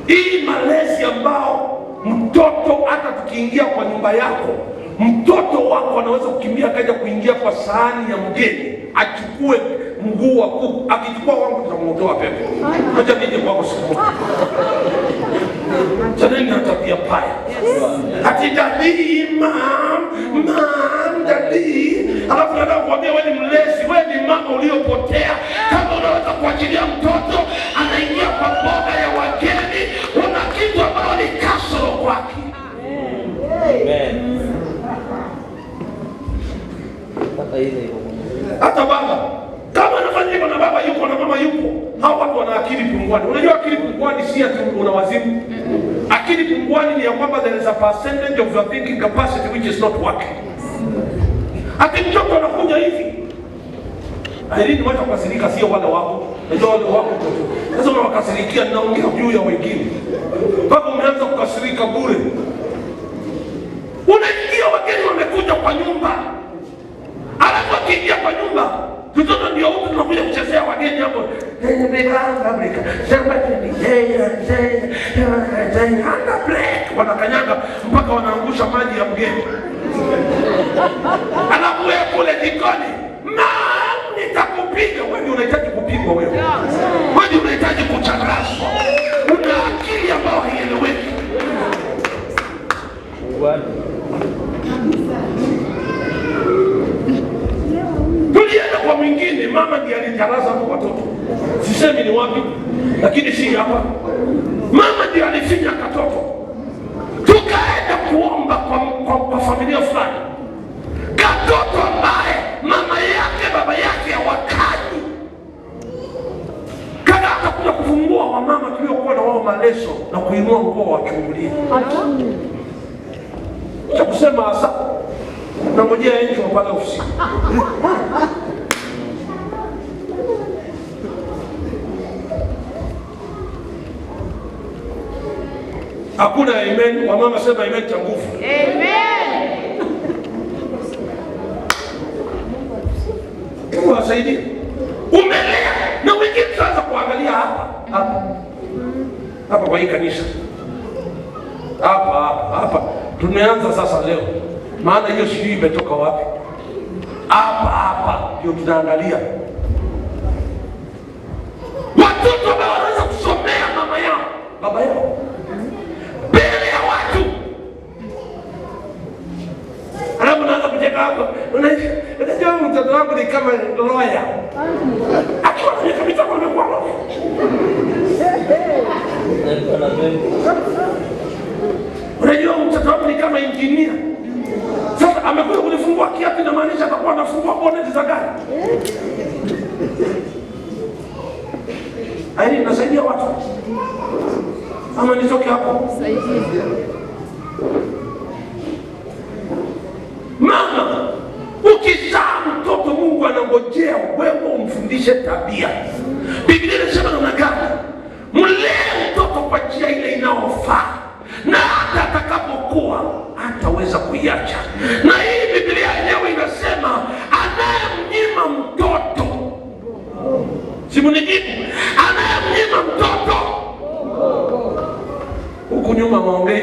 Speaker 2: hii malezi ambao mtoto hata tukiingia kwa nyumba yako, mtoto wako anaweza kukimbia kaja kuingia kwa sahani ya mgeni, achukue mguu wa kuku, akichukua wangu tutamuotoa pepo. Acha nije kwako siku. Chaneni na tabia mbaya. Ati dadii, dadii. Alafu nataka kuambia wewe ni mlezi, wewe ni mama uliopotea. Kama unaweza kuachilia mtoto anaingia kwa boga ya wageni, una kitu ambao ni kasoro kwake.
Speaker 4: Amen.
Speaker 2: Hata baba kama anafanya hivyo na baba yupo na mama yupo, hao watu wana akili punguani. Unajua akili punguani si ati una wazimu. Akili punguani ni ya kwamba there is a percentage of your thinking capacity which is not working. Ati mtoto anakuja hivi, Irene, wacha kukasirika, sio wale wako. Najua wale wako sasa unawakasirikia, naongea juu ya wengine. Baba umeanza kukasirika bure. Unaingia wageni wamekuja kwa nyumba, alafu akiingia kwa nyumba mtoto ndio huko tunakuja kuchezea wageni hapo. Wanakanyanga mpaka wanaangusha maji ya mgeni. Alafu wewe kule jikoni, nitakupiga. Wewe unahitaji kupigwa wewe. Wewe unahitaji kuchangaswa. Una akili ambayo haieleweki. Tulienda kwa mwingine, mama ndiye alicharaza kwa watoto. Sisemi ni wapi, lakini si hapa. Mama ndiye alifinya katoto. Tukaenda kuomba kwa familia fulani. Katoto ambaye mama yake baba yake hawakani. Kada akakuja kufungua wa mama tuliokuwa na wao maleso na kuinua nguo wakiungulia. Cha kusema asa nangojea enjo mpaka ofisi. Hakuna amen. Wamama sema amen cha nguvu.
Speaker 3: Amen.
Speaker 2: Mungu asaidie. Umelea na wengine tuanza kuangalia hapa kwa hii kanisa. Hapa tumeanza sasa leo. Maana hiyo sijui imetoka wapi. Hapa ndio tunaangalia. Watoto ambao wanaweza kusomea baba yao mbele ya watu. Alafu naanza kucheka hapo. Unajua mtoto wangu ni kama lawyer. Akiwa na kabisa kwa mkono. Unajua mtoto wangu ni kama engineer. Sasa amekuja kunifungua kiatu, inamaanisha atakuwa anafungua bonnet za gari. Haini nasaidia watu. Ama nitoke hapo.
Speaker 3: Saidia.
Speaker 2: Mama, ukizaa mtoto Mungu anangojea wewe umfundishe tabia. Biblia inasema namna gani? Mlee mtoto kwa njia ile inayofaa. Na hata atakapokuwa hataweza kuiacha. Na hii Biblia yenyewe inasema anayemnyima mtoto, simunijibu, anayemnyima mtoto huku nyuma maongei,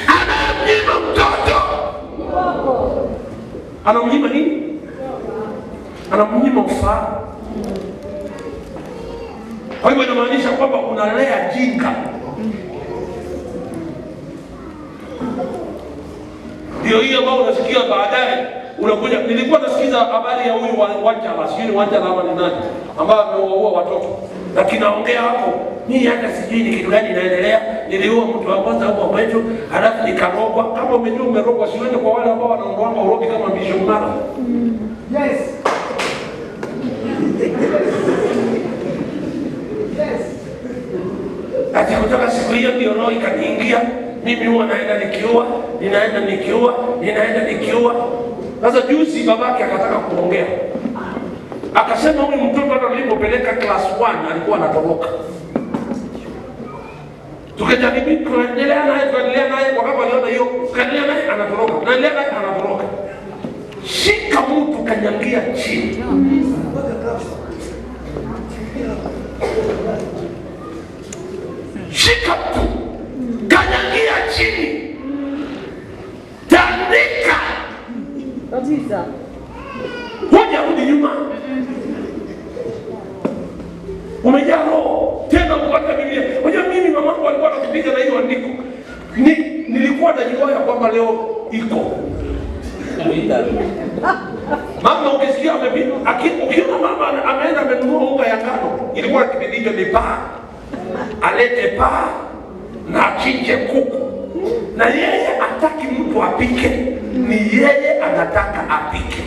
Speaker 2: anayemnyima mtoto anamnyima nini? Anamnyima ufahamu. Kwa hivyo inamaanisha kwamba unalea jinga. Ndio hiyo ambao unasikia baadaye unakuja. Nilikuwa nasikiza habari ya huyu Wanjala, sijui Wanjala ama ni nani ambao amewaua watoto. Lakini naongea hapo, mimi hata sijui ni kitu gani inaendelea. Niliua mtu wa kwanza hapo kwetu, halafu nikarogwa. Kama umejua umerogwa, siwende kwa wale ambao wanaondoanga urogi kama Bishop Mara. Yes. Ati kutoka siku hiyo ndio roho ikaniingia. Mimi huwa naenda nikiua. Sasa juzi babake akataka kuongea. Akasema huyu mtoto hata nilipopeleka class 1 alikuwa anatoroka. Tukajaribu kuendelea naye kwa sababu aliona hiyo, kuendelea naye anatoroka. Shika mtu kanyangia chini. Shika mtu kanyangia chini. Tandika.
Speaker 3: Kabisa.
Speaker 2: Rudi nyuma. Umejaa roho. Tena kupata Biblia. Unajua mimi mamangu alikuwa anakupiga na hiyo andiko. Nilikuwa najua ya kwamba leo iko. Mama ukisikia ukiona mama ameenda amenunua unga ya ngano, ilikuwa kipindi hicho ni paa. Alete paa na achinje kuku. Na yeye hataki mtu apike, ni yeye anataka apike.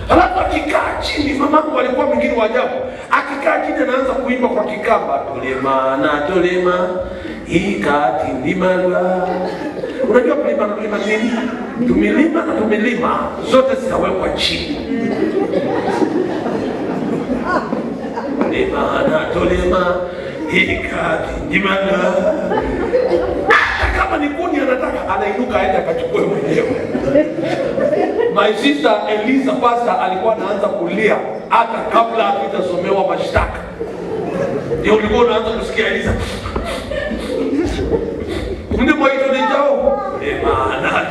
Speaker 2: Halafu akikaa chini, mamangu alikuwa mwingine wa ajabu. Akikaa chini anaanza kuimba kwa Kikamba, tolema ikati ndimalwa. Unajua kulima nini? Tumilima zote zitawekwa chini. Tolema ikati ndimalwa. Hata kama ni kuni anataka, anainuka aende akachukue mwenyewe. My sister Eliza pastor alikuwa anaanza kulia hata kabla hajasomewa mashtaka. Ndio ulikuwa unaanza kusikia Eliza. Mungu mwaito ni jao.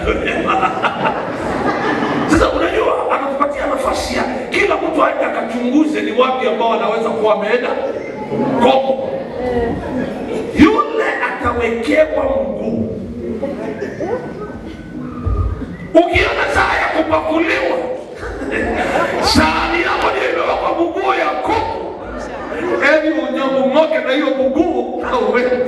Speaker 2: Tolema. Sasa unajua anatupatia nafasi ya kila mtu aende akachunguze ni wapi ambao anaweza kuwa ameenda kombo. Yule atawekewa mguu. Ukiona saa ya kupakuliwa, sahani yako ndio imewekwa mguu ya kuku. Hebu unyomu moke na hiyo mguu au wewe.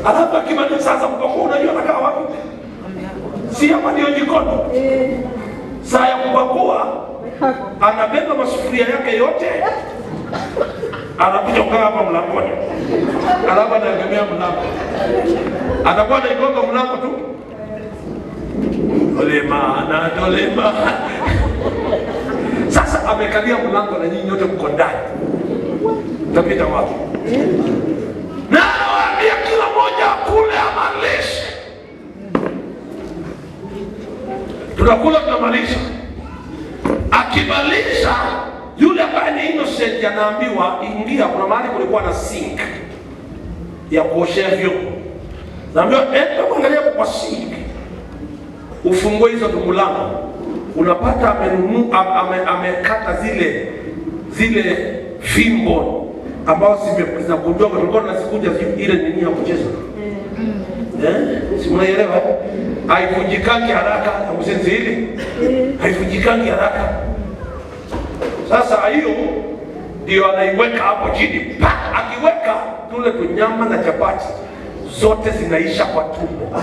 Speaker 2: Alafu akimaliza sasa kupakua, unajua anakaa wapi? Si hapa ndio jikoni. Saa ya kupakua anabeba masufuria yake yote, anakuja kukaa hapa mlangoni, alafu anaegemea mlango, atakuwa anaigonga mlango tu, tolema. Sasa amekalia mlango na nyinyi nyote mko ndani. Tunapita wapi? Na anawaambia kila mmoja akule amalishe. Tunakula tunamalisha. Akimalisha, yule ambaye ni innocent anaambiwa ingia. Kuna mahali kulikuwa na sink ya kuoshea vyombo. Naambiwa angalia kwa sink, ufungue hizo mlango, unapata amekata zile fimbo ambazo zimekujwa kulikuwa na sikuja ile nini ya kucheza. Si mnaelewa? Haivunjikangi haraka na msenzi hili. Haivunjikangi haraka. Sasa hiyo ndio anaiweka hapo chini. Akiweka tule tunyama na chapati zote zinaisha kwa tumbo.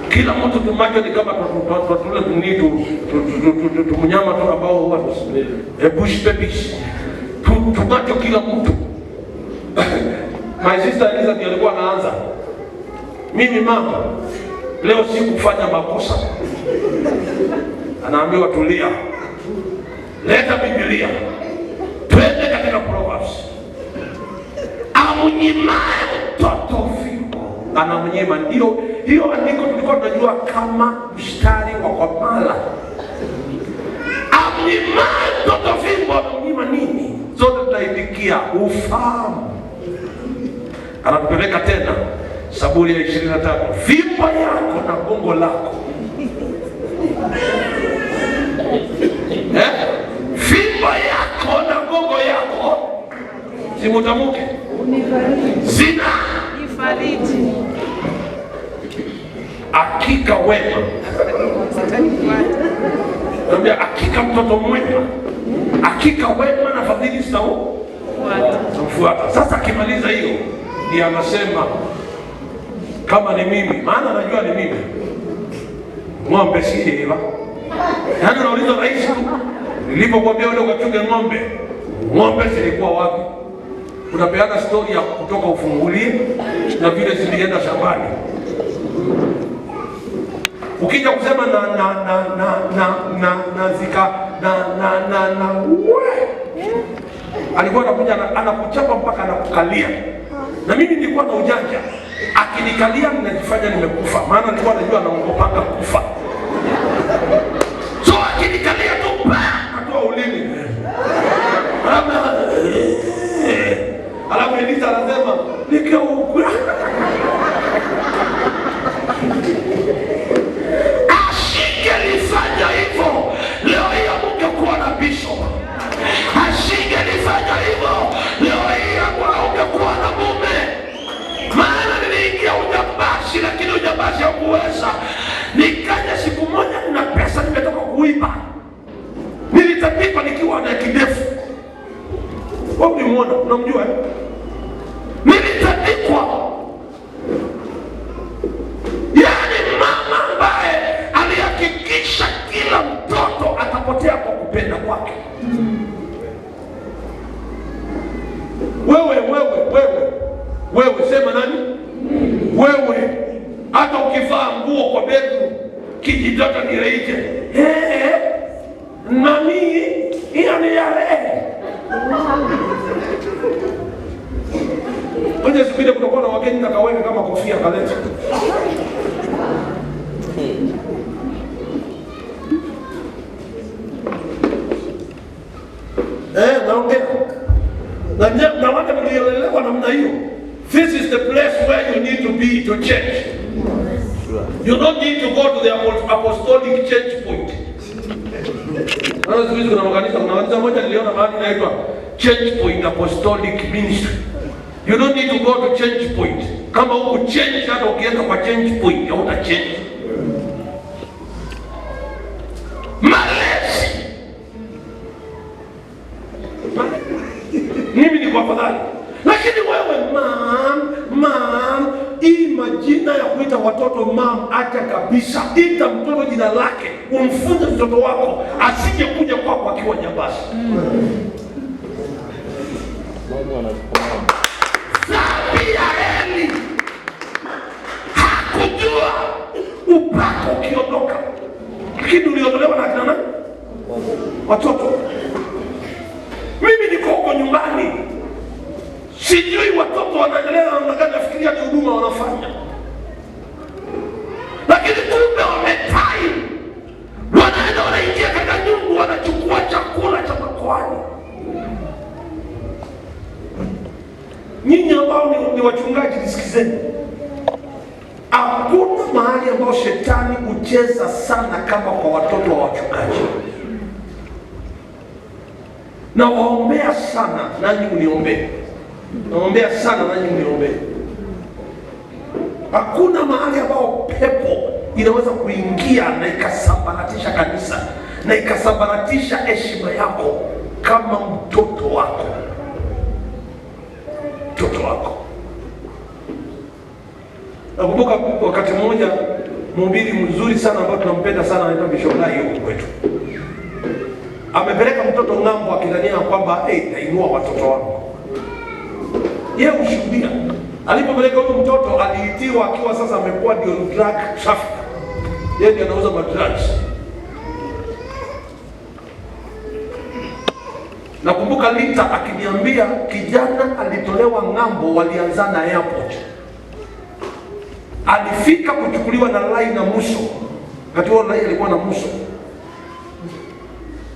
Speaker 2: Kila mtu tumacho ni kama tule tunyama tu ambao huwa bush babies. Tumacho kila mtu. My sister Eliza ndiye alikuwa anaanza. Mimi mama, leo sikufanya makosa. Anaambiwa tulia. Leta Biblia. Twende katika Proverbs. Amnyimaye mtoto fimbo anamnyima. Hiyo andiko tulikuwa tunajua kama mstari wa kwa mala. Amnyimaye mtoto fimbo anamnyima nini? Zote tutaidikia ufahamu. Anatupeleka tena Zaburi ya 25. Fimbo yako na gongo lako. Fimbo yako na gongo yako simutamuke zina
Speaker 3: Ifariji.
Speaker 2: Hakika wema. Naambia hakika mtoto mwema. Hakika wema na fadhili zitafuata. Sasa akimaliza hiyo ndiye anasema kama ni mimi, maana anajua ni mimi. Ng'ombe si hela. Yaani unauliza rais tu. Nilipokuambia wewe ukachunge ng'ombe. Ng'ombe zilikuwa wapi? Unapeana story ya kutoka ufungulie na vile zilienda shambani. Ukija kusema alikuwa anakuja anakuchapa mpaka anakukalia. Na mimi nilikuwa na ujanja. Akinikalia ninajifanya nimekufa. Maana nilikuwa najua anaongopanga kufa. So akinikalia tu natoa ulimi. Alafu Eliza anasema nikeuku. Asingelifanya hivyo leo hii ungekuwa na bishop. Asingelifanya hivyo leo hii ungekuwa na mume. Maana niliingia ujambazi, lakini ujambazi haukuweza. Nikaja siku moja kuna pesa nimetoka kuiba. Nilitapikwa nikiwa na kidefu. Wewe unamuona, unamjua eh? Nilitapikwa. Yaani mama ambaye alihakikisha kila mtoto atapotea kwa kupenda kwake. Wewe sema nani? Wewe hata ukivaa nguo kwa bedroom kijitoto nireije. Nani? Hiyo ni yale. Kwenye siku ile kutakuwa na wageni na kaweka kama kofia kaleta. Naongea. Na watu mlielewa namna hiyo. This is the place where you need to be to change. You don't need to go to the apostolic church point. Kuna makanisa moja niliona mahali inaitwa Church Point Apostolic Ministry. You don't need to go to change point. Kama huko change hata ukienda kwa change point hauta change. Malezi. Mimi ni kwa fadhali. Lakini wewe mom, hii majina ya kuita watoto mom acha kabisa. Ita mtoto jina lake, umfunze mtoto wako asije kuja kwako akiwa jambazi. Dhambi ya Eli hakujua upako ukiondoka. Lakini uliondolewa na kina nani? Watoto. Mimi niko huko nyumbani. Sijui watoto wanaendelea namna gani, nafikiria ni huduma wanafanya, lakini kumbe wametai, wanaenda wanaingia katika nyungu, wanachukua chakula cha makwani. Nyinyi ambao ni wachungaji, nisikizeni, hakuna mahali ambao shetani hucheza sana kama kwa watoto wa wachungaji. Na waombea sana, nanyi mniombee. Naombea sana, nanyi mniombee. Hakuna mahali ambao pepo inaweza kuingia na ikasambaratisha kanisa na ikasambaratisha heshima yako kama mtoto wako. Mtoto wako. Nakumbuka wakati mmoja mhubiri mzuri sana ambao tunampenda sana anaitwa Bishop Lai huko kwetu. Amepeleka mtoto ng'ambo akidhania kwamba nainua watoto wangu. Yeye ushuhudia. Alipopeleka huyo mtoto aliitiwa akiwa sasa amekuwa ndio drug trafficker. Yeye ndiye anauza madrugs. Nakumbuka Lita akiniambia kijana alitolewa ng'ambo, walianzana airport. Alifika kuchukuliwa na Lai na Muso. Wakati huo Lai alikuwa na Muso.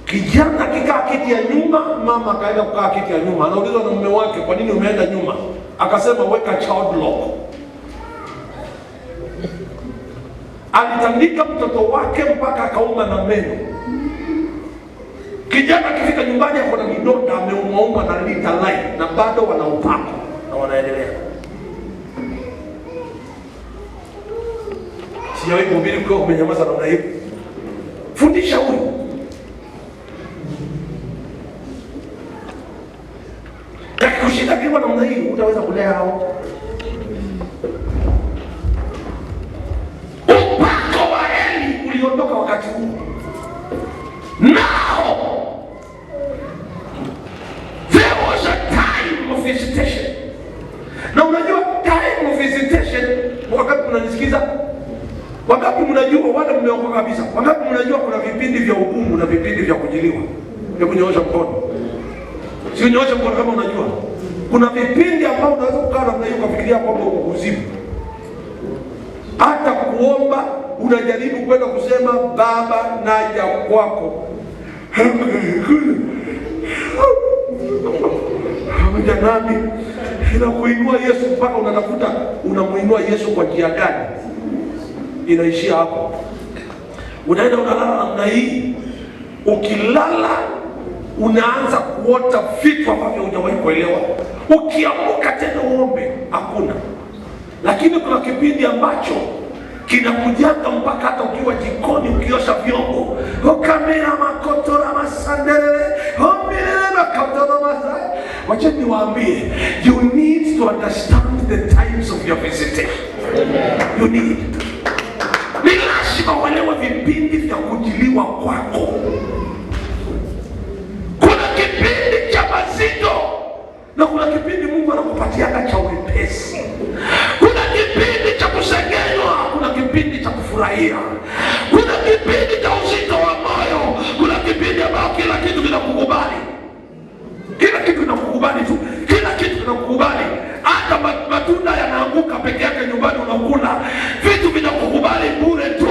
Speaker 2: Kijana akikaa kiti ya nyuma, mama akaenda kukaa kiti ya nyuma. Anaulizwa na mume wake, kwa nini umeenda nyuma? Akasema weka child lock. Alitandika mtoto wake mpaka akauma na meno. Kijana akifika nyumbani ako na vidonda, ameumwaumwa na Lita Lai, na bado wana upako na wanaendelea. Sijawahi kuhubiri kwa umenyamaza namna hiyo. Fundisha huyu. Kushinda kiwa namna hii, utaweza kulea hao. Upako wa Eli uliondoka wakati huu. Now there was a time of visitation. Na unajua time of visitation, wakati mnanisikiza, wakati mnajua wale mmeokoka kabisa, wakati mnajua kuna vipindi vya ugumu na vipindi vya kujiliwa. Hebu nyoosha mkono. Sio nyoosha mkono kama unajua. Kuna vipindi ambao unaweza kukaa namna hiyo ukafikiria kwamba uko kuzimu. Hata kuomba unajaribu kwenda kusema Baba naja kwako. Pamoja nami ila kuinua Yesu mpaka unatafuta unamuinua Yesu kwa njia gani? Inaishia hapo. Unaenda unalala namna hii. Ukilala unaanza kuota vitu ambavyo hujawahi kuelewa. Ukiamka tena uombe, hakuna. Lakini kuna kipindi ambacho kinakujanga mpaka hata ukiwa jikoni ukiosha vyombo. Kamera makotora masandere, ombele makotora masai. Wacha niwaambie, you need to understand the times of your visitation. You need. Ni lazima uelewe vipindi vya kujiliwa kwako. Kuna kipindi cha mazito na kuna kipindi Mungu anakupatiaga cha wepesi. Kuna kipindi cha kusengenywa, kuna kipindi cha kufurahia. Kuna kipindi cha uzito wa moyo, kuna kipindi ambao kila kitu kinakukubali. Kila kitu kinakukubali tu, kila kitu kinakukubali. Hata matunda yanaanguka peke yake nyumbani unakula, vitu vinakukubali bure tu.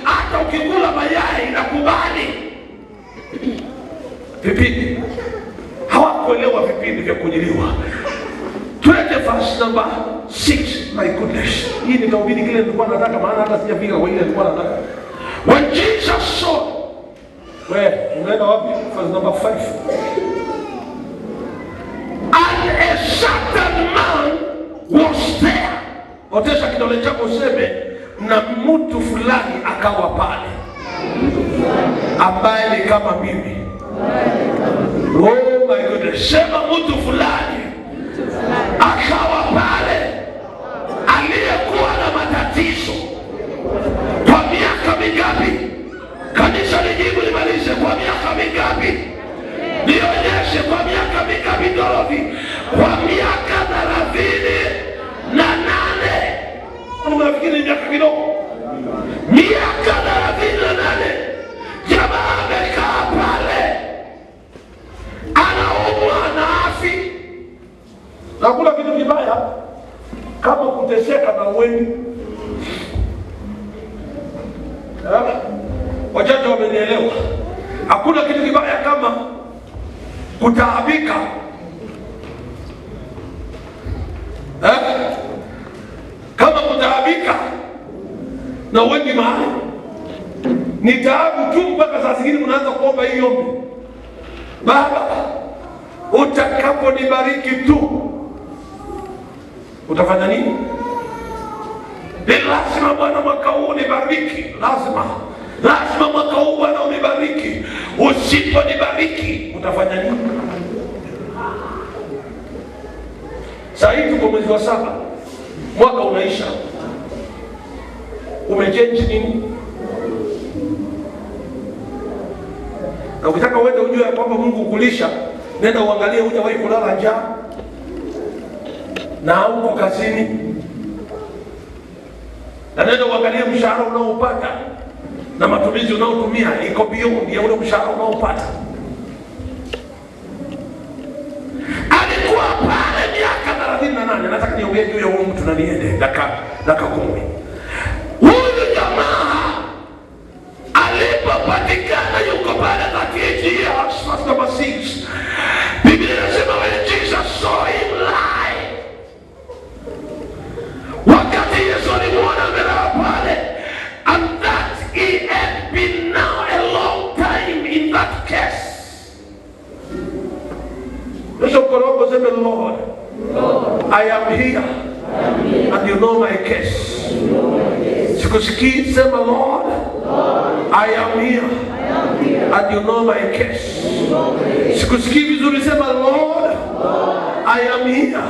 Speaker 2: Hata ukikula mayai inakubali. Vipindi hawakuelewa vipindi vya kujiliwa. Tuende verse number 6. My goodness, hii nitahubiri kile nilikuwa nataka, maana hata sijafika kwa ile nilikuwa nataka. When Jesus saw, unaenda wapi? Verse number 5. And a certain man was there. Otesha kidole chako useme na mtu fulani akawa pale, ambaye ni kama mimi. Oh my goodness, sema mtu fulani akawa pale, aliyekuwa na matatizo kwa miaka mingapi? Kanisa lijibu limalize, kwa miaka mingapi? Nionyeshe kwa miaka mingapi Dorothi? Kwa miaka 38. Unafikiri miaka kidogo? Miaka 38. Jamaa amekaa pale, anaumwa na afi. Na hakuna kitu kibaya kama kuteseka na uweni. Wachache wamenielewa. Hakuna kitu kibaya kama kutaabika. Kama kutaabika na wengi mahali ni taabu tu, mpaka saa zingine mnaanza kuomba hii ombi: Baba, utakaponibariki tu utafanya nini? Ni lazima Bwana mwaka huu unibariki, lazima mwaka huu Bwana unibariki. Usiponibariki utafanya nini? Saa hii tuko mwezi wa 7, mwaka unaisha. Umechange nini? Na ukitaka uende ujue kwamba Mungu kulisha, nenda uangalie hujawahi kulala njaa na uko kazini, na nenda uangalie mshahara unaopata na matumizi unaotumia iko beyond ya ule mshahara unaopata. Alikuwa pale miaka 38. Nataka niongee juu ya huyu mtu na niende dakika 10. Huyu jamaa alipopatikana yuko pale 38 years, verse number 6. Biblia inasema when Jesus saw him lie, wakati Yesu alimuona amelala pale, and that he had been now a long time in that case. Lord, I am here and you know my case. Sikusikii, sema Lord, I am here and you know my case. Sikusikii vizuri, sema Lord, I am here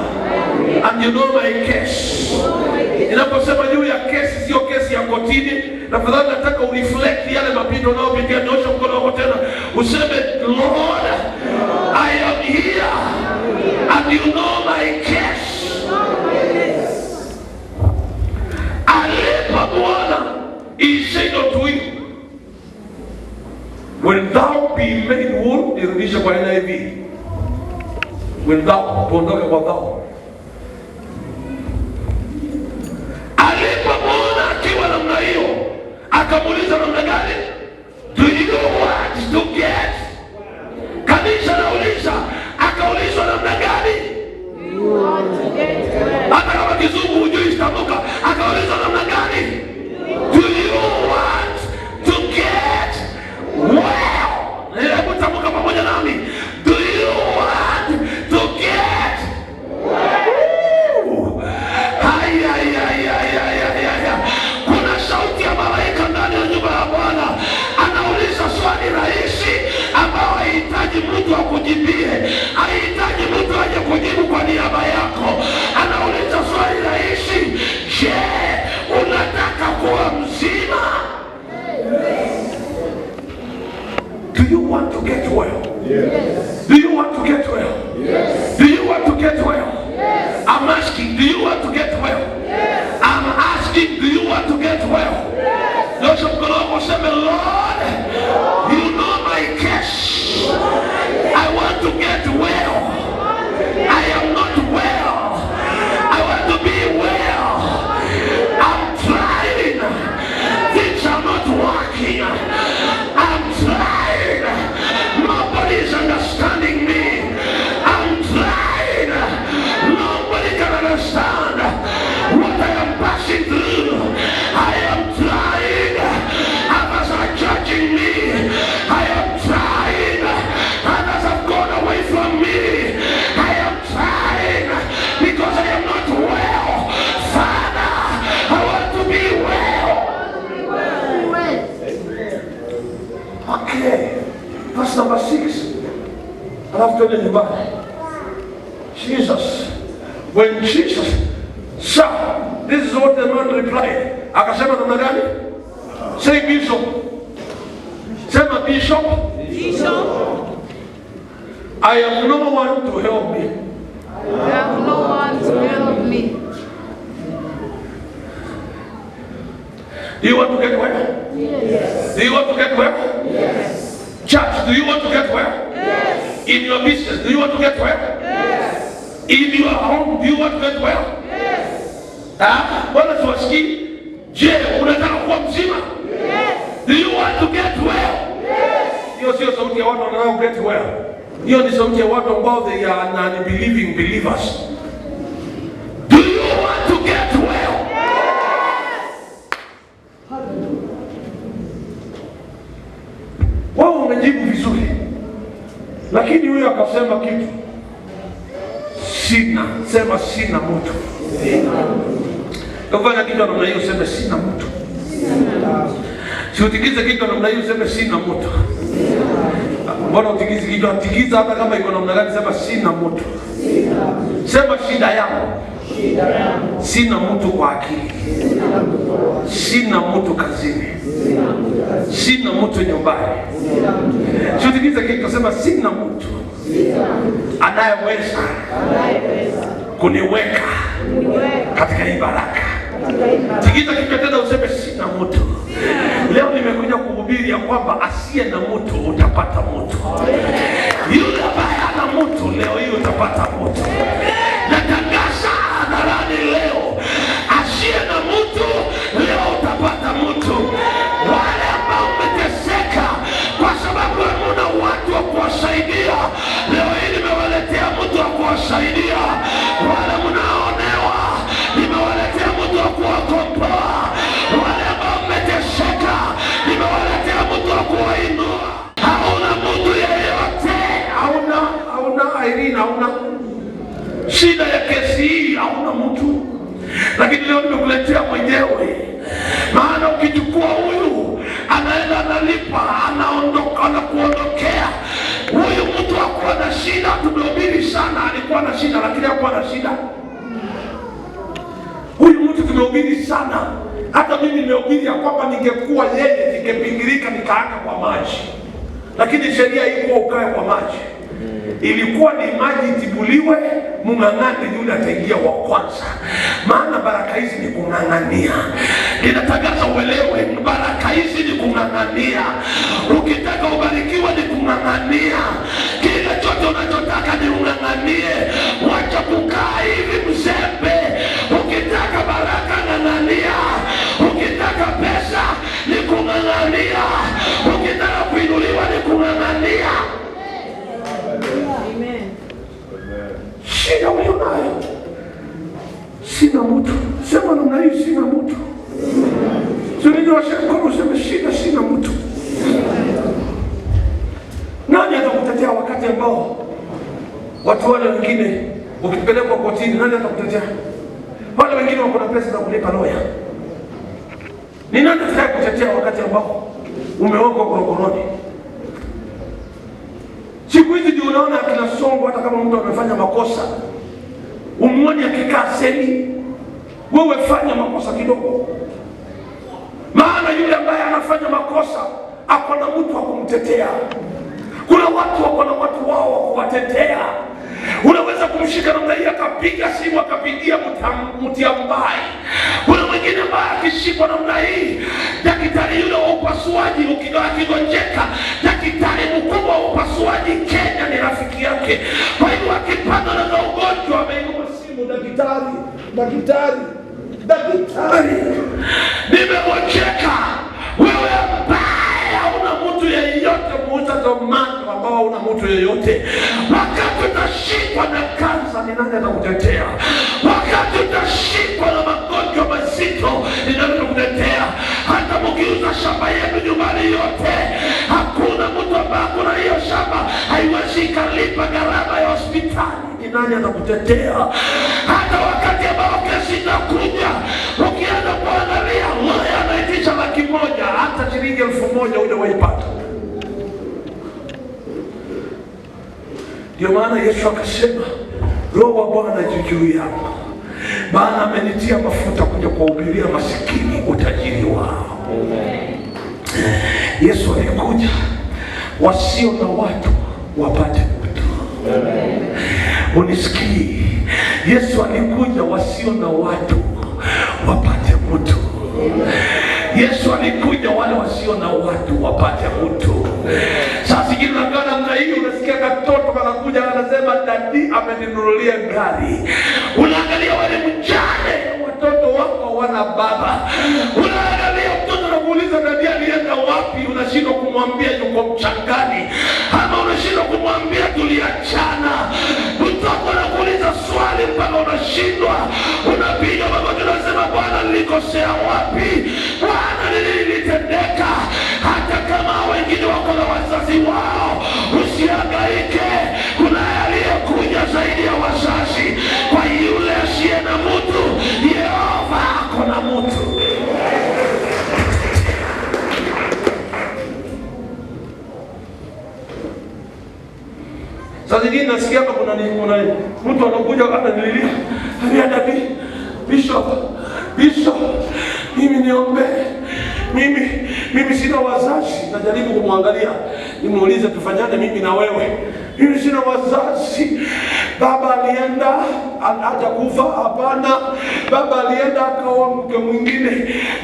Speaker 2: and you know my case. Inaposema juu ya kesi, sio kesi ya kotini. Tafadhali nataka ureflect yale mapito unayopitia. Nyosha mkono wako tena useme Lord, I am here and you know my case. Alipomuona, he said unto him, when thou be made whole, irudishe kwa NIV. When thou, tuondoke kwa thou. Alipomuona akiwa namna hiyo, akamuuliza namna gani? Do you want to get? Kanisa nauliza, akaulizwa namna gani? Hata kama kizungu hujui shtamuka, akaulizwa namna gani? Do you want to get well? Hebu tamuka pamoja nami. Do you want to get well? Haya. Kuna sauti ya malaika ndani ya nyumba ya Bwana. Anauliza swali rahisi ambao haihitaji mtu akujibie. Haihitaji mtu aje kujibu kwa niaba yako. Anauliza swali rahisi: je, unataka kuwa mzima? Do you want to get well? Yes. Do you want to get well? Yes. Do you want to get well? Yes. I'm asking, do you want to get well? Yes. I'm asking, do you want to get well? Yes. Those of God say, Lord, you know my case. I want to get well. I am not well. I want to be well. I'm trying. Things are not working. I'm trying. Nobody is understanding me. I'm trying. Nobody can understand what I am passing through. I am trying. Others are judging me. I am trying. Others have gone away from me. I am trying because I am not well. Father, I want to be well. Okay. Verse number 6. Alafu tuende nyumbani. Jesus. When Jesus saw, this is what the man replied. Akasema namna gani? Say bishop. Sema bishop. I have no one to help me.
Speaker 3: I have no one to help me.
Speaker 2: Do you want to get well? Yes. Do you want to get well? Yes. Church, do you want to get well? Yes. In your business, do you want to get well? Yes. In your home, do you want to get well? Yes. Bwana siwasikii. Je, unataka kuwa mzima? Yes. Do you want to get well? Yes. Hiyo sio sauti ya watu wanao get well. Hiyo ni sauti ya watu ambao they are non-believing believers. Do you want to get well? Yes. Wao umejibu vizuri. Lakini huyo akasema kitu. Sina, sema sina mtu. Kafanya kitu namna hiyo, sema sina mtu. Si utikize kitu namna hiyo, sema sina mtu. Mbona utikize kitu, atikiza hata kama iko namna gani, sema sina mtu. Sema shida yangu. Sina mtu kwa akili. Sina mtu kazini. Sina mtu nyumbani. Si utikize kitu, sema sina mtu anayeweza kuniweka katika hii baraka. Tikita kichwa tena useme sina mtu. Leo nimekuja kuhubiri ya kwamba asiye na mtu utapata mtu. Yule ambaye ana mtu leo hii utapata mtu. Natangaza hadharani leo, asiye na mtu leo utapata mtu. Wale ambao umeteseka kwa sababu hamuna watu wa kuwasaidia, leo hii nimewaletea mtu wa kuwasaidia. Wale mnaonewa, nimewaletea mtu wa kuwakomboa. Wale ambao mmeteseka, nimewaletea mtu wa kuwainua. Hauna mtu yeyote, hauna Irene, hauna shida ya kesi hii, hauna mtu. Lakini leo nimekuletea mwenyewe. Maana ukichukua huyu, anaenda analipa, anaondoka na kuondokea. Huyu mtu hakuwa na shida, tumehubiri sana, alikuwa na shida lakini hakuwa na shida. Huyu mtu tumehubiri sana. Hata mimi nimehubiri ya kwamba ningekuwa yeye ningepingirika nikaanga kwa maji. Lakini sheria iko ukae kwa maji. Ilikuwa ni maji itibuliwe, mung'ang'ane yule ataingia wa kwanza. Maana baraka hizi ni kung'ang'ania. Ninatangaza uelewe, baraka hizi ni kung'ang'ania. Ukitaka ubarikiwa ni kung'ang'ania. Kile chote unachotaka ni ung'ang'anie. Wacha kukaa hivi mzembe. Ukitaka baraka ng'ang'ania. Ukitaka pesa ni kung'ang'ania. Ukitaka kuinuliwa ni kung'ang'ania. Amen. Shida ulionayo, sina mtu. Sema namna hii, sina mtu. Sininyoshe mkono useme shida, sina mtu. Nani atakutetea wakati ambao watu wale wengine ukipelekwa kotini, nani atakutetea? Wale wengine wako na pesa za kulipa lawyer. Ni nani atakaye wakati ambao umewekwa korokoroni? Siku hizi ndio unaona akina Songo, hata kama mtu amefanya makosa, umuone akikaa seli. Wewe fanya makosa kidogo. Maana yule ambaye anafanya makosa ako na mtu wa kumtetea. Kuna watu wako na watu wao wa kuwatetea. Unaweza kumshika namna hii akapiga simu akapigia mtiambai. Kuna mwingine ambaye akishikwa namna hii, daktari yule wa upasuaji akigonjeka, daktari mkubwa wa upasuaji Kenya ni rafiki yake. Kwa hiyo akipata na ugonjwa ameinua simu, daktari. Nimegonjeka. Wewe ambaye hauna mtu yeyote, muuza tomato ambao hauna mtu yeyote. Wakati utashikwa na kansa, ni nani atakutetea? Wakati utashikwa na magonjwa mazito, ni nani atakutetea? Hata mkiuza shamba yenu nyumbani yote, hakuna mtu ambaye kuna hiyo shamba haiwezi kalipa gharama ya hospitali. Ni nani atakutetea? Hata wakati ambao kesi inakuja, ukienda kuangalia, moja anaitisha $100,000, hata shilingi 1,000 ule waipata. Ndio maana Yesu akasema, Roho wa Bwana juu yangu, maana amenitia mafuta kuja kuwahubiria masikini utajiri wao. Yesu alikuja wasio na watu wapate mtu. Unisikii? Yesu alikuja wasio na watu wapate mtu. Yesu alikuja wale wasio na watu wapate mtu. Sasa zingine nakaa namna hiyo, unasikia katoto kanakuja anasema dadi ameninunulia gari. Unaangalia wale mjane, watoto wako wana baba. Unaangalia mtoto anakuuliza dadi alienda wapi, unashindwa kumwambia yuko mchangani, ama unashindwa kumwambia tuliachana. Mtoto anakuuliza swali mpaka unashindwa, unapiga magoti unasema Bwana nilikosea wapi? Bwana nilitendeka? Hata kama wengine wako na wazazi wao, usihangaike. Kuna aliyekuja zaidi ya wazazi. Kwa yule asiye na mtu, Yehova ako na mtu. Sasa zingine nasikia hapa kuna mtu anakuja ananililia, "Dadi, Bishop, mimi niombe. Mimi sina wazazi." Najaribu kumwangalia, nimuulize tufanyane mimi na wewe. Mimi sina wazazi. Baba alienda hajakufa, hapana. Baba alienda akaoa mke mwingine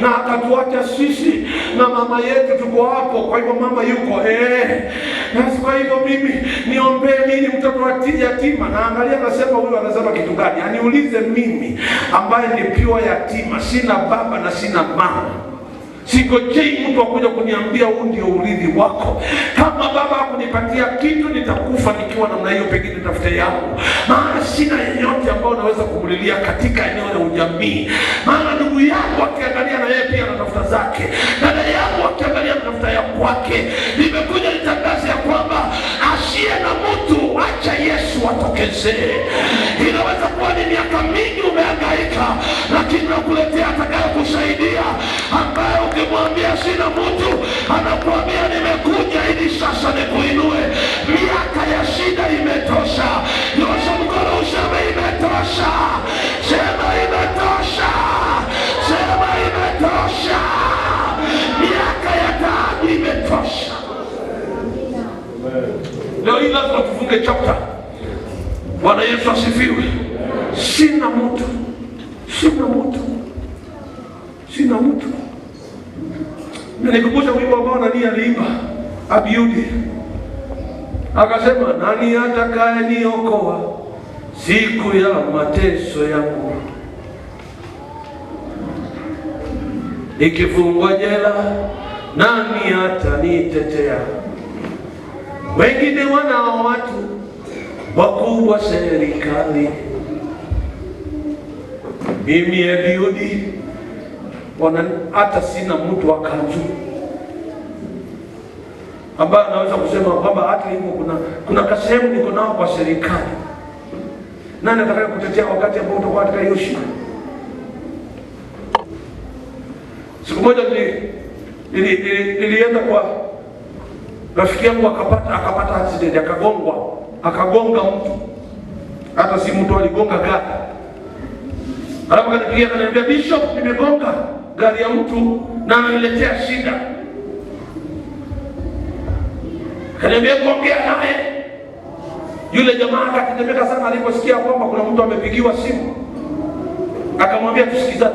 Speaker 2: na akatuacha sisi na mama yetu, tuko hapo. Kwa hivyo mama yuko kwa hivyo mimi niombe, mimi mtoto wa yatima. Naangalia nasema huyu anasema kitu gani? Aniulize mimi ambaye ni pure yatima, sina baba na sina mama. Singojei mtu akuja kuniambia huu ndio urithi wako. Kama baba hakunipatia kitu, nitakufa nikiwa namna hiyo, pengine nitafute yangu. Maana sina yeyote ambao naweza kumulilia katika eneo la ujamii. Maana ndugu yangu akiangalia na yeye pia anatafuta zake, dada yangu akiangalia anatafuta ya kwake. Nimekuja nitangaze ya kwamba asiye na mtu, acha Yesu atokezee. Inaweza kuwa ni miaka mingi umehangaika, lakini nakuletea atakaye kusaidia, ambaye ukimwambia sina mtu, anakuambia nimekuja ili sasa nikuinue. Miaka ya shida imetosha. Nyosha mkono useme imetosha. Sema imetosha. Sema imetosha. Miaka ya taabu imetosha. Leo hii lazima tufunge chapter. Bwana Yesu asifiwe. Sina mtu. Nikumbusha wimbo ambao nani aliimba, Abiudi. Akasema, nani atakaye niokoa siku ya mateso yangu? Nikifungwa jela, nani atanitetea? Wengine wanao watu wakubwa serikali, mimi Abiudi hata sina mtu wa kanzu ambaye anaweza kusema kwamba hata hivyo kuna kasehemu niko nao kwa serikali. Nani atakaye kutetea wakati ambao utakuwa katika hiyo shida? Siku moja nilienda kwa rafiki yangu, akapata accident, akagonga mtu, hata si mtu aligonga gari. Alafu kanipigia akaniambia, Bishop, nimegonga gari ya mtu na ananiletea shida. Kaniambia kuongea naye. Yule jamaa akatetemeka sana aliposikia kwamba kuna mtu amepigiwa simu. Akamwambia tusikizane,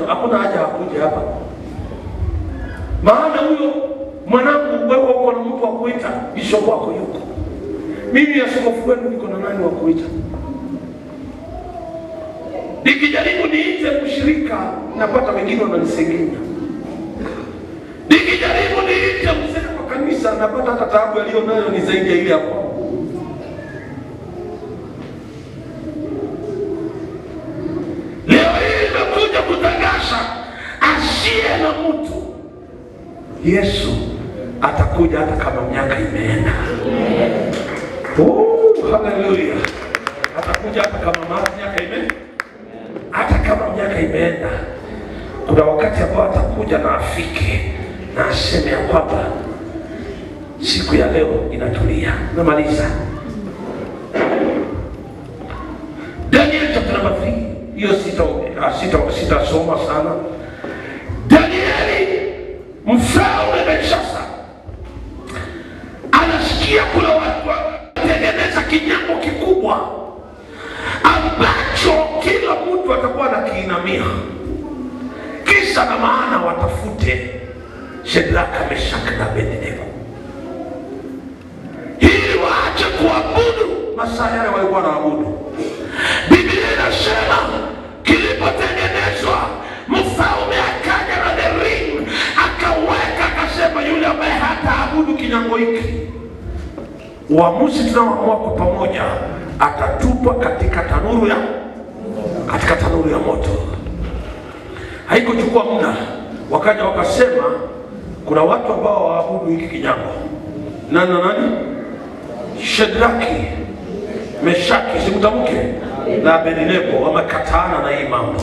Speaker 2: hakuna haja akuje hapa. Maana huyo mwanangu, wewe uko na mtu wa kuita, bishop wako yuko. Mimi askofu wenu niko na nani wa kuita? Nikijaribu niite mshirika, napata wengine wananisengenya. Nikijaribu niite mzee wa kanisa, napata hata taabu aliyo nayo ni zaidi ya ile hapo. Leo hii nimekuja kutangaza, asiye na mtu, Yesu atakuja hata kama miaka imeenda. Haleluya. Atakuja hata kama miaka imeenda. Hata kama miaka imeenda, kuna wakati ambao atakuja na afike na aseme ya kwamba siku ya leo inatulia. Namaliza. Daniel chapter 3. Hiyo sitasoma sana. Danieli mfalme Belshaza anasikia kuna watu wanatengeneza kinyago kikubwa ambacho kila mtu atakuwa anakiinamia. Kisa kisa na maana watafute Shadraka, Meshaki na Abednego ili waache kuabudu masaa yale walikuwa wanaabudu. Biblia inasema kilipotengenezwa, mfalme akaja na the ring akaweka, akasema yule ambaye hataabudu kinyango hiki, uamuzi tunaoamua kwa pamoja, atatupwa katika tanuru ya moto. Haikuchukua muda, wakaja wakasema kuna watu ambao waabudu hiki kinyango. Nani? Shadraki, Meshaki, simtamke, na Abednego wamekataana na hii mambo.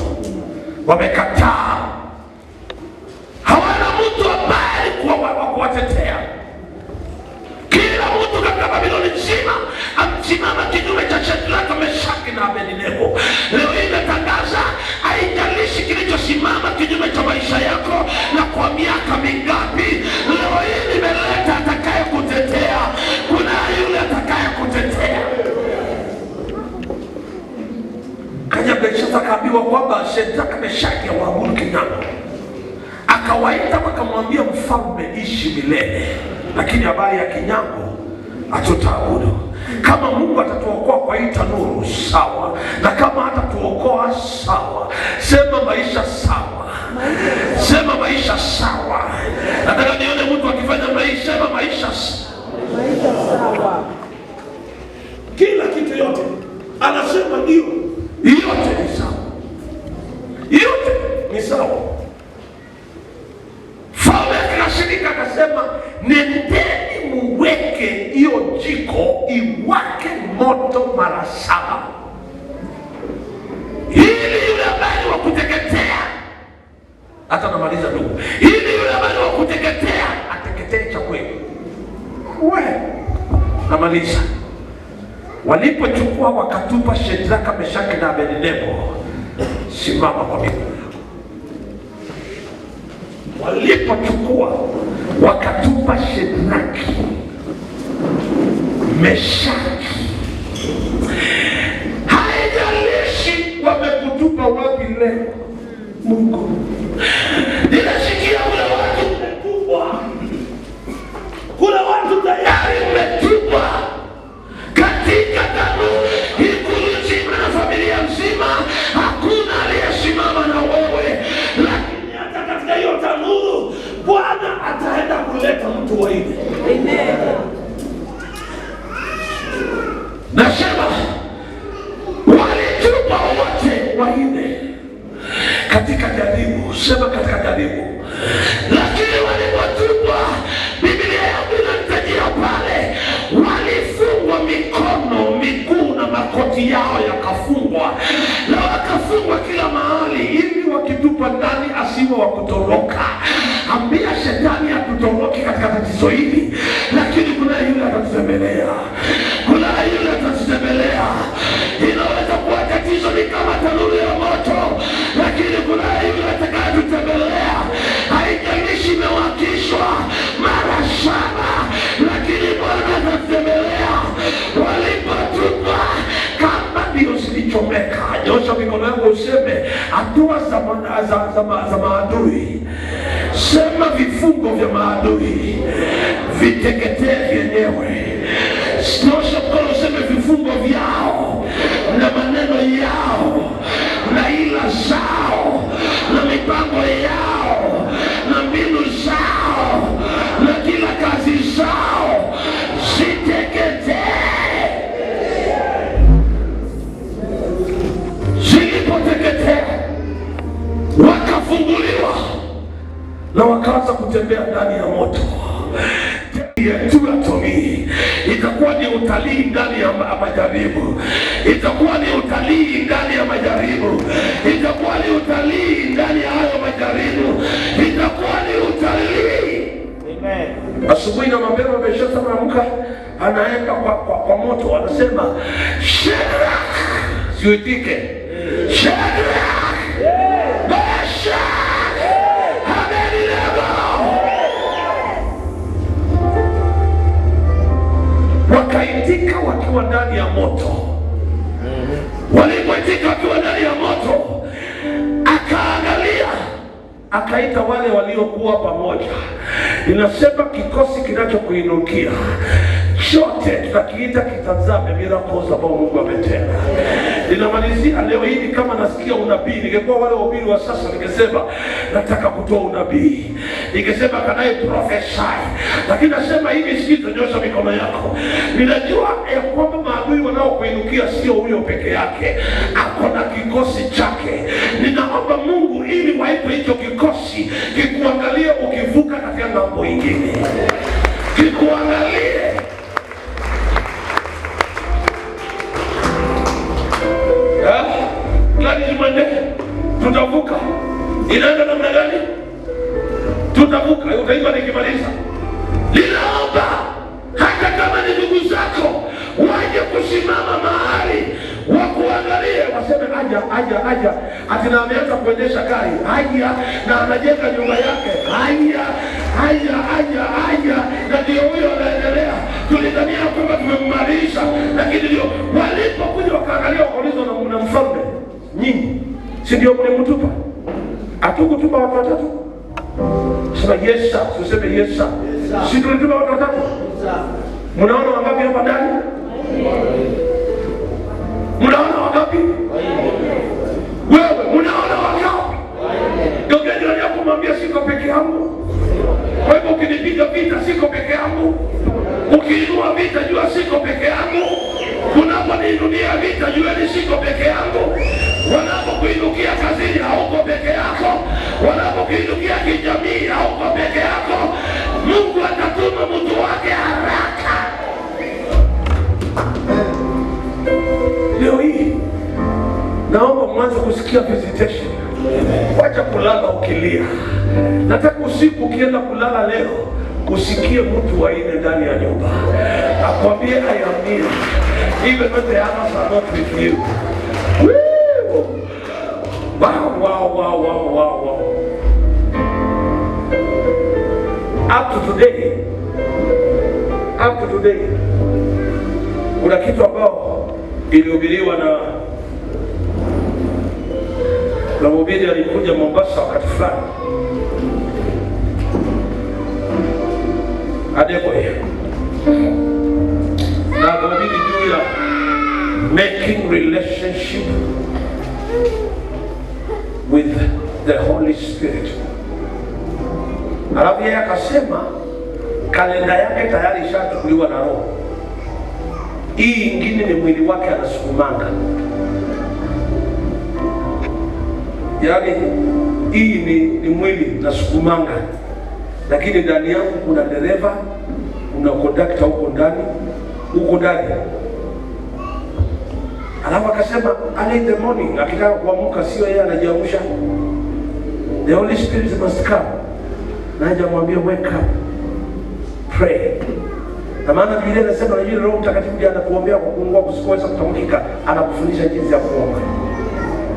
Speaker 2: Wamekataa. Hawana mtu ambaye alikuwa kuwatetea. Kila mtu katika Babiloni nzima amsimama kinyume cha Shadraka, Meshaki na Abednego. Leo hii natangaza, haijalishi kilichosimama kinyume cha maisha yako na kwa miaka mingapi, leo hii nimeleta atakaye kutetea. Kuna yule atakaye kutetea. Kaja Belshaza akaambiwa kwamba Shadraka, Meshaki waabudu kinyango. Akawaita wakamwambia mfalme, ishi milele, lakini habari ya kinyango hatutaabudu. Kama Mungu atatuokoa kwa hii tanuru, sawa, na kama hatatuokoa, sawa. Sema maisha sawa, sema maisha sawa. Nataka nione mtu akifanya maisha, sema maisha sawa. Kila kitu yote anasema ndio, yote ni sawa, yote ni sawa. Mfalme akashirika akasema, nendeni muweke hiyo jiko iwake moto mara 7, ili yule ambaye wa kuteketea, hata namaliza ndugu, ili yule ambaye wa kuteketea ateketee cha kweli. Namaliza. Walipochukua wakatupa Shadraka, Meshaki na Abednego, simama kwa miguu. Walipochukua wakatupa Shadraka, Meshaki, haijalishi wamekutupa wapi leo, Mungu. Ninasikia kuna watu umetupwa, kuna watu tayari umetupwa katika tanuru hii nzima na familia nzima. Hakuna aliyesimama na wewe, lakini hata katika hiyo tanuru Bwana ataenda kuleta mtu wa nne. Amen. Nasema walitupa wote wa nne katika jaribu, sema katika jaribu, lakini walipotupwa, Biblia yangu inanitajia pale walifungwa mikono, miguu na makoti yao yakafungwa, na wakafungwa kila mahali, ili wakitupa ndani asiwe wa kutoroka. Ambia shetani akutoroki katika tatizo hili, lakini kuna yule atatutembelea, kuna yule atatutembelea. Inaweza kuwa tatizo ni kama tanuru ya moto, lakini kuna yule atakayetutembelea. Haijalishi imewakishwa mara 7, lakini Bwana atatutembelea. Walipotupa kama ndio zilichomeka, nyosha mikono yako useme hatua za maadui. Sema vifungo vya maadui viteketee vyenyewe. Nyosha mkono useme vifungo vyao na maneno yao na ila zao na mipango yao na mbinu zao na kila kazi zao ziteketee. Zilipoteketea wakafunguliwa na wakaanza kutembea ndani ya moto. Itakuwa ni utalii ndani ya majaribu, itakuwa ni utalii ndani ya majaribu, itakuwa ni utalii ndani ya hayo majaribu, itakuwa ni utalii. Amen. Asubuhi na mapema Belshaza anaamka, anaenda kwa moto, anasema Shadraka, siuitike, Shadraka, Meshaki, Abednego. Wakaitika wakiwa ndani ya moto. Walipoitika wakiwa ndani ya moto, akaangalia akaita wale waliokuwa pamoja. Inasema kikosi kinachokuinukia chote tutakiita kitazame miracles ambao Mungu ametenda. Ninamalizia leo hii, kama nasikia unabii, ningekuwa wale wahubiri wa sasa ningesema nataka kutoa unabii, ningesema can I prophesy, lakini nasema hivi, sikiza, nyosha mikono yako. Ninajua ya kwamba maadui wanaokuinukia sio huyo peke yake, ako na kikosi chake. Ninaomba Mungu ili waipe hicho kikosi kikuangalie ukivuka katika mambo ingine, kikuangalie gani jumane, tutavuka. Inaenda namna gani? Tutavuka. Utaimba nikimaliza. Ninaomba hata kama ni ndugu zako waje kusimama mahali wakuangalie, waseme aja atina ameanza kuendesha gari, aja na anajenga nyumba yake, aja na ndio huyo anaendelea. Tulidhania kwamba tumemmaliza, lakini ndio walipokuja wakaangalia, wakaulizwa na mfalme, nyinyi si ndio mlimtupa? Hatukutupa watu watatu? Sema yes sir. Tuseme yes sir. Si tulitupa watu watatu? Mnaona wangapi hapa ndani? Mnaona wangapi? Wewe mnaona wangapi? Ndio jirani yako mwambie siko peke yangu. Kwa hivyo ukinipiga vita siko peke yangu. Ukiinua vita jua siko peke yangu. Unaponiinulia vita jua ni siko peke yangu. Wanapokuinukia kazini hauko peke yako. Wanapokuinukia kijamii hauko peke yako. Mungu atatuma mtu wake haraka. Leo hii naomba mwanzo kusikia visitation. Wacha kulala ukilia. Nataka usiku ukienda kulala leo usikie mtu wa ine ndani ya nyumba akwambie I am here, even when the others are not with you. Wow. Up to today kuna kitu ambao ilihubiriwa na mhubiri alikuja Mombasa wakati fulani, Adeboye, na kuhubiri juu ya making relationship with the Holy Spirit. Alafu yeye akasema kalenda yake tayari ishachukuliwa na Roho. Hii ingine ni mwili wake anasukumanga. Yaani hii ni mwili nasukumanga, lakini ndani yangu kuna dereva, kuna kondakta huko ndani. Alafu akasema early in the morning akitaka kuamka sio yeye anajiamsha. The Holy Spirit must come. Na hajamwambia wake up, pray. Na maana Biblia inasema na Roho Mtakatifu ndiye anakuombea kwa kuungua kusikoweza kutamkika, anakufundisha jinsi ya kuomba.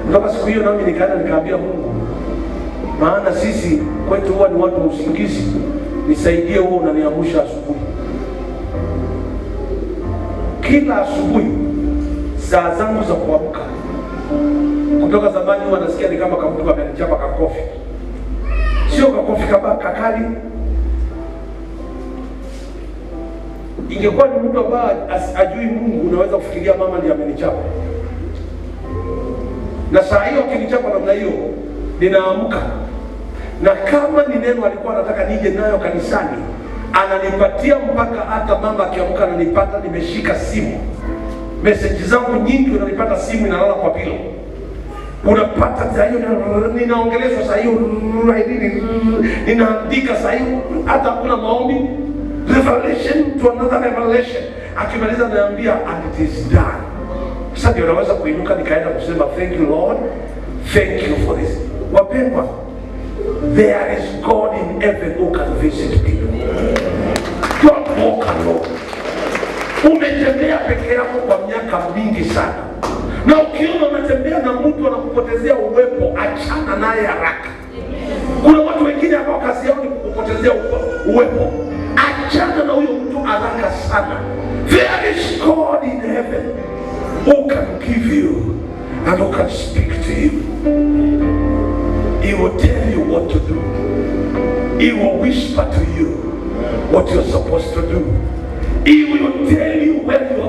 Speaker 2: Kutoka siku hiyo nami nikaenda nikaambia Mungu, maana sisi kwetu huwa ni watu wa usingizi, nisaidie wewe unaniamsha asubuhi. Kila asubuhi saa zangu za kuamka, kutoka zamani huwa nasikia ni kama mtu amenichapa kakofi. Sio kakofi kama kakali. Ingekuwa ni mtu ambaye ajui Mungu, unaweza kufikiria mama ndiye amenichapa. Na saa hiyo akinichapa namna hiyo ninaamka, na kama ni neno alikuwa anataka nije nayo kanisani ananipatia, mpaka hata mama akiamka ananipata nimeshika simu. Message zangu nyingi unanipata simu inalala kwa pilo. Unapata saa hiyo ninaongeleza, saa hiyo ninaandika, saa hiyo hata kuna maombi, revelation to another revelation. Akimaliza ananiambia and it is done. Sasa ndio naweza kuinuka nikaenda kusema thank you Lord, thank you for this. Wapendwa, there is God in heaven who can visit people. Don't walk alone. Umetembea peke yako kwa miaka mingi sana, na ukiona unatembea na mtu anakupotezea uwepo, achana naye haraka. Kuna watu wengine ambao kazi yao ni kukupotezea uwepo, achana na huyo mtu haraka sana. There is God in heaven who can give you and who can speak to you. He will tell you what to do. He will whisper to you what you're supposed to do. He will tell you where you are